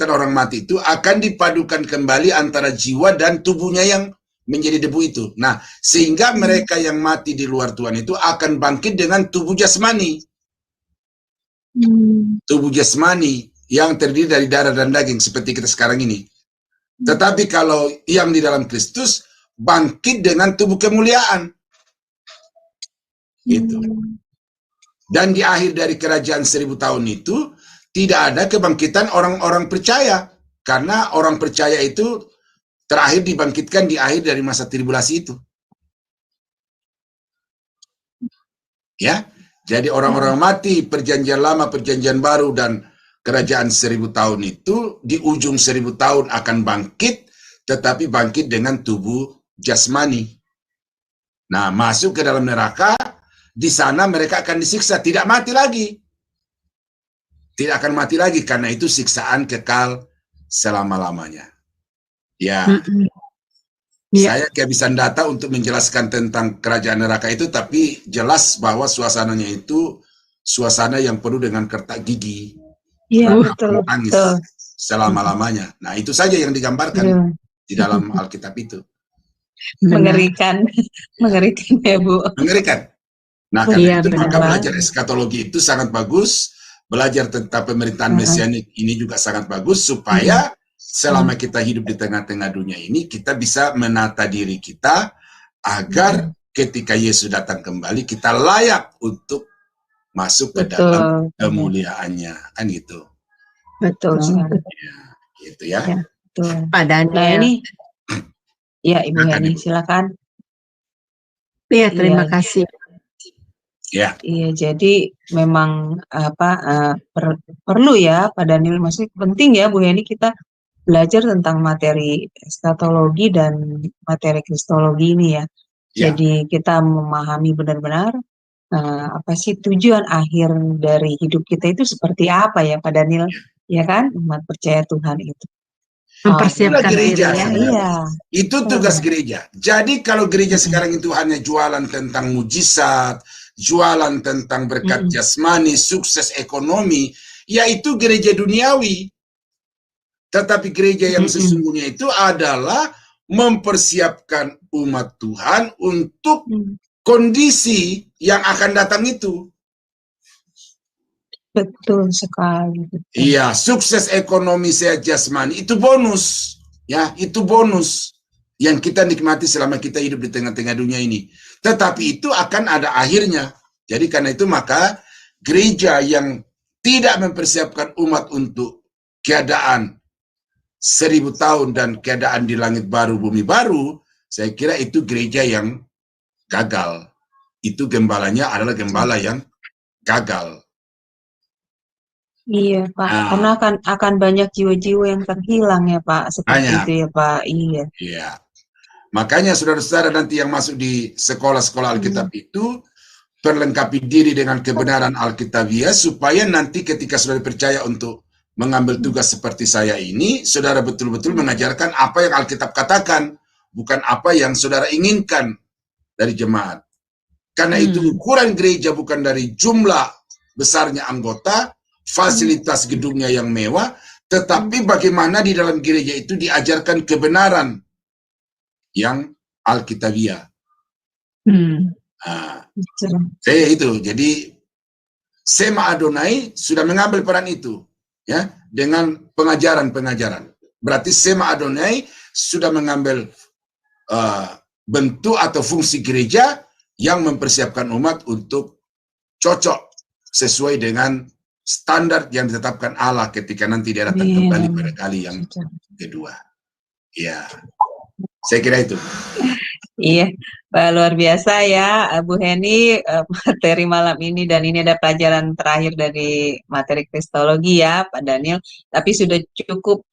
orang mati itu akan dipadukan kembali antara jiwa dan tubuhnya yang menjadi debu itu. Nah, sehingga mereka yang mati di luar Tuhan itu akan bangkit dengan tubuh jasmani. Tubuh jasmani yang terdiri dari darah dan daging seperti kita sekarang ini. Tetapi kalau yang di dalam Kristus bangkit dengan tubuh kemuliaan. Gitu. Dan di akhir dari kerajaan 1000 tahun itu tidak ada kebangkitan orang-orang percaya, karena orang percaya itu terakhir dibangkitkan di akhir dari masa tribulasi itu. Ya, jadi orang-orang mati perjanjian lama, perjanjian baru dan kerajaan 1000 tahun itu di ujung 1000 tahun akan bangkit, tetapi bangkit dengan tubuh jasmani. Nah, masuk ke dalam neraka, di sana mereka akan disiksa, tidak mati lagi. Tidak akan mati lagi, karena itu siksaan kekal selama-lamanya. Ya, saya kehabisan data untuk menjelaskan tentang kerajaan neraka itu, tapi jelas bahwa suasananya itu suasana yang penuh dengan kertak gigi. Iya, betul. Selama-lamanya. Nah, itu saja yang digambarkan di dalam Alkitab itu. Mengerikan. Mengerikan ya, Bu. Mengerikan. Nah, karena itu maka belajar eskatologi itu sangat bagus. Belajar tentang pemerintahan mesianik ini juga sangat bagus, supaya selama kita hidup di tengah-tengah dunia ini, kita bisa menata diri kita agar ketika Yesus datang kembali, kita layak untuk masuk ke dalam kemuliaannya, kan gitu. Betul sekali. Ya, gitu ya. Betul. Nah ini, ya Ibu Heni, silakan. Iya, terima kasih. Ya. Iya, jadi memang perlu ya Pak Daniel, maksudnya penting ya Bu Heni kita belajar tentang materi eskatologi dan materi kristologi ini ya. Jadi kita memahami benar-benar apa sih tujuan akhir dari hidup kita itu seperti apa ya Pak Daniel, ya kan, umat percaya Tuhan itu. Mempersiapkan gereja ya. Iya. Itu tugas gereja. Jadi kalau gereja sekarang itu hanya jualan tentang mujizat, jualan tentang berkat jasmani, sukses ekonomi, yaitu gereja duniawi. Tetapi gereja yang sesungguhnya itu adalah mempersiapkan umat Tuhan untuk kondisi yang akan datang itu. Betul sekali. Betul. Iya, sukses ekonomi, sehat jasmani itu bonus, ya, itu bonus yang kita nikmati selama kita hidup di tengah-tengah dunia ini. Tetapi itu akan ada akhirnya. Jadi karena itu maka gereja yang tidak mempersiapkan umat untuk keadaan 1000 tahun dan keadaan di langit baru, bumi baru, saya kira itu gereja yang gagal. Itu gembalanya adalah gembala yang gagal. Iya Pak, karena akan banyak jiwa-jiwa yang terhilang ya Pak, seperti itu ya Pak. Iya. Iya. Makanya saudara-saudara nanti yang masuk di sekolah-sekolah Alkitab itu perlengkapi diri dengan kebenaran Alkitabiah supaya nanti ketika saudara percaya untuk mengambil tugas seperti saya ini, saudara betul-betul mengajarkan apa yang Alkitab katakan, bukan apa yang saudara inginkan dari jemaat. Karena itu ukuran gereja bukan dari jumlah besarnya anggota, fasilitas gedungnya yang mewah, tetapi bagaimana di dalam gereja itu diajarkan kebenaran yang Alkitabiah. Saya itu, jadi Sema Adonai sudah mengambil peran itu, ya, dengan pengajaran-pengajaran. Berarti Sema Adonai sudah mengambil bentuk atau fungsi gereja yang mempersiapkan umat untuk cocok sesuai dengan standar yang ditetapkan Allah ketika nanti dia datang kembali pada kali yang kedua. Ya, saya kira itu. Iya, luar biasa ya Bu Heni materi malam ini, dan ini ada pelajaran terakhir dari materi Kristologi ya Pak Daniel, tapi sudah cukup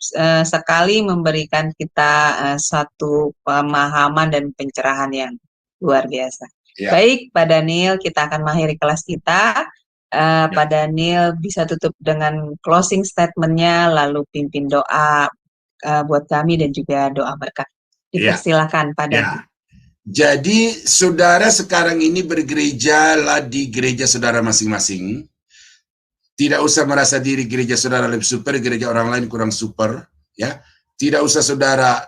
sekali memberikan kita satu pemahaman dan pencerahan yang luar biasa. Ya. Baik Pak Daniel, kita akan mengakhiri kelas kita. Pak Daniel bisa tutup dengan closing statement-nya, lalu pimpin doa buat kami dan juga doa berkat. Dipersilakan Pak Daniel. Jadi saudara sekarang ini bergerejalah di gereja saudara masing-masing. Tidak usah merasa diri gereja saudara lebih super, gereja orang lain kurang super, ya. Tidak usah saudara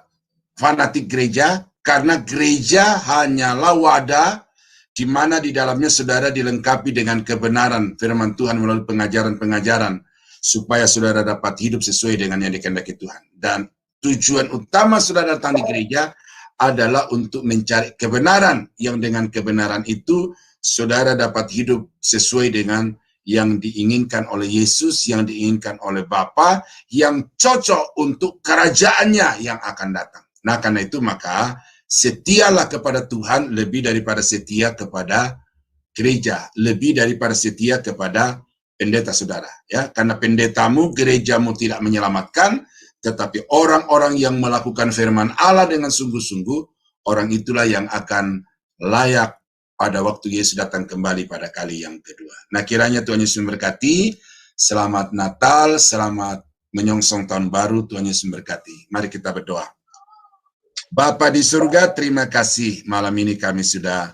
fanatik gereja, karena gereja hanyalah wadah di mana di dalamnya saudara dilengkapi dengan kebenaran firman Tuhan melalui pengajaran-pengajaran supaya saudara dapat hidup sesuai dengan yang dikehendaki Tuhan. Dan tujuan utama saudara datang di gereja adalah untuk mencari kebenaran, yang dengan kebenaran itu saudara dapat hidup sesuai dengan yang diinginkan oleh Yesus, yang diinginkan oleh Bapa, yang cocok untuk kerajaannya yang akan datang. Nah, karena itu maka setialah kepada Tuhan lebih daripada setia kepada gereja, lebih daripada setia kepada pendeta saudara, ya. Karena pendetamu, gerejamu tidak menyelamatkan, tetapi orang-orang yang melakukan firman Allah dengan sungguh-sungguh, orang itulah yang akan layak pada waktu Yesus datang kembali pada kali yang kedua. Nah, kiranya Tuhan Yesus memberkati. Selamat Natal, selamat menyongsong tahun baru. Tuhan Yesus memberkati. Mari kita berdoa. Bapa di surga, terima kasih malam ini kami sudah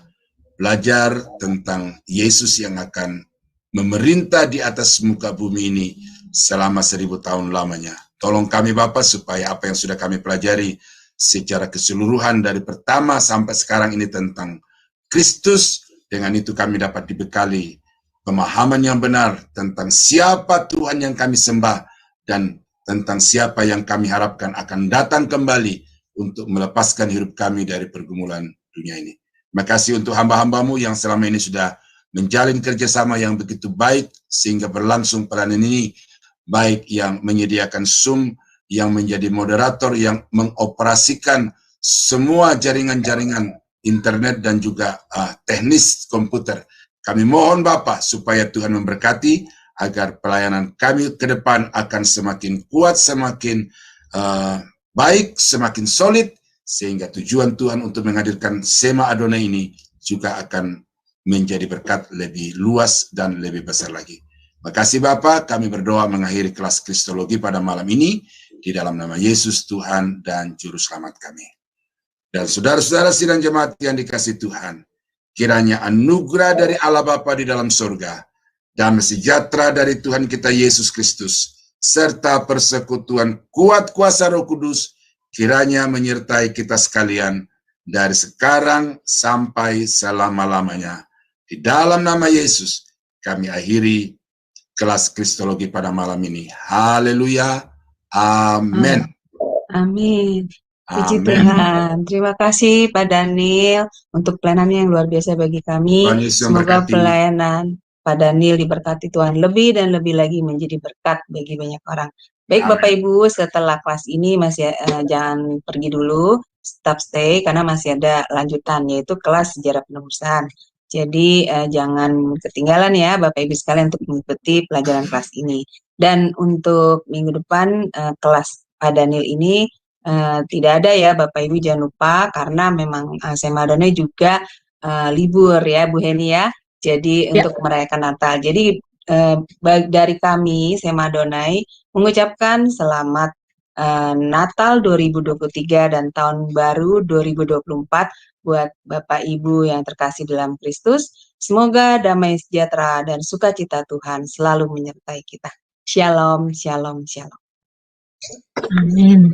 belajar tentang Yesus yang akan memerintah di atas muka bumi ini selama 1000 tahun lamanya. Tolong kami Bapa supaya apa yang sudah kami pelajari secara keseluruhan dari pertama sampai sekarang ini tentang Kristus, dengan itu kami dapat dibekali pemahaman yang benar tentang siapa Tuhan yang kami sembah dan tentang siapa yang kami harapkan akan datang kembali untuk melepaskan hidup kami dari pergumulan dunia ini. Terima kasih untuk hamba-hambamu yang selama ini sudah menjalin kerjasama yang begitu baik sehingga berlangsung peranan ini, baik yang menyediakan Zoom, yang menjadi moderator, yang mengoperasikan semua jaringan-jaringan internet dan juga teknis komputer. Kami mohon Bapa supaya Tuhan memberkati agar pelayanan kami ke depan akan semakin kuat, semakin baik, semakin solid, sehingga tujuan Tuhan untuk menghadirkan Sema Adonai ini juga akan menjadi berkat lebih luas dan lebih besar lagi. Terima kasih Bapa, kami berdoa mengakhiri kelas Kristologi pada malam ini, di dalam nama Yesus Tuhan dan Juru Selamat kami. Dan saudara-saudara sidang jemaat yang dikasihi Tuhan, kiranya anugerah dari Allah Bapa di dalam surga, damai sejahtera dari Tuhan kita Yesus Kristus, serta persekutuan kuat kuasa Roh Kudus kiranya menyertai kita sekalian dari sekarang sampai selama-lamanya. Di dalam nama Yesus kami akhiri kelas Kristologi pada malam ini. Haleluya. Amin. Amin. Puji Amin. Tuhan. Terima kasih Pak Daniel untuk pelayanannya yang luar biasa bagi kami. Tuhan Yesus Semoga memberkati. pelayanan Pak Daniel diberkati Tuhan lebih dan lebih lagi menjadi berkat bagi banyak orang. Baik Amin. Bapak Ibu, setelah kelas ini masih jangan pergi dulu, tetap stay karena masih ada lanjutan yaitu kelas sejarah penebusan. Jadi jangan ketinggalan ya Bapak Ibu sekalian untuk mengikuti pelajaran kelas ini. Dan untuk minggu depan kelas Pak Daniel ini tidak ada ya Bapak Ibu, jangan lupa karena memang Sema Adonai juga libur ya Bu Heni ya. Jadi untuk merayakan Natal. Jadi dari kami Sema Adonai mengucapkan selamat Natal 2023 dan Tahun Baru 2024 buat Bapak Ibu yang terkasih dalam Kristus. Semoga damai sejahtera dan sukacita Tuhan selalu menyertai kita. Shalom, shalom, shalom. Amin.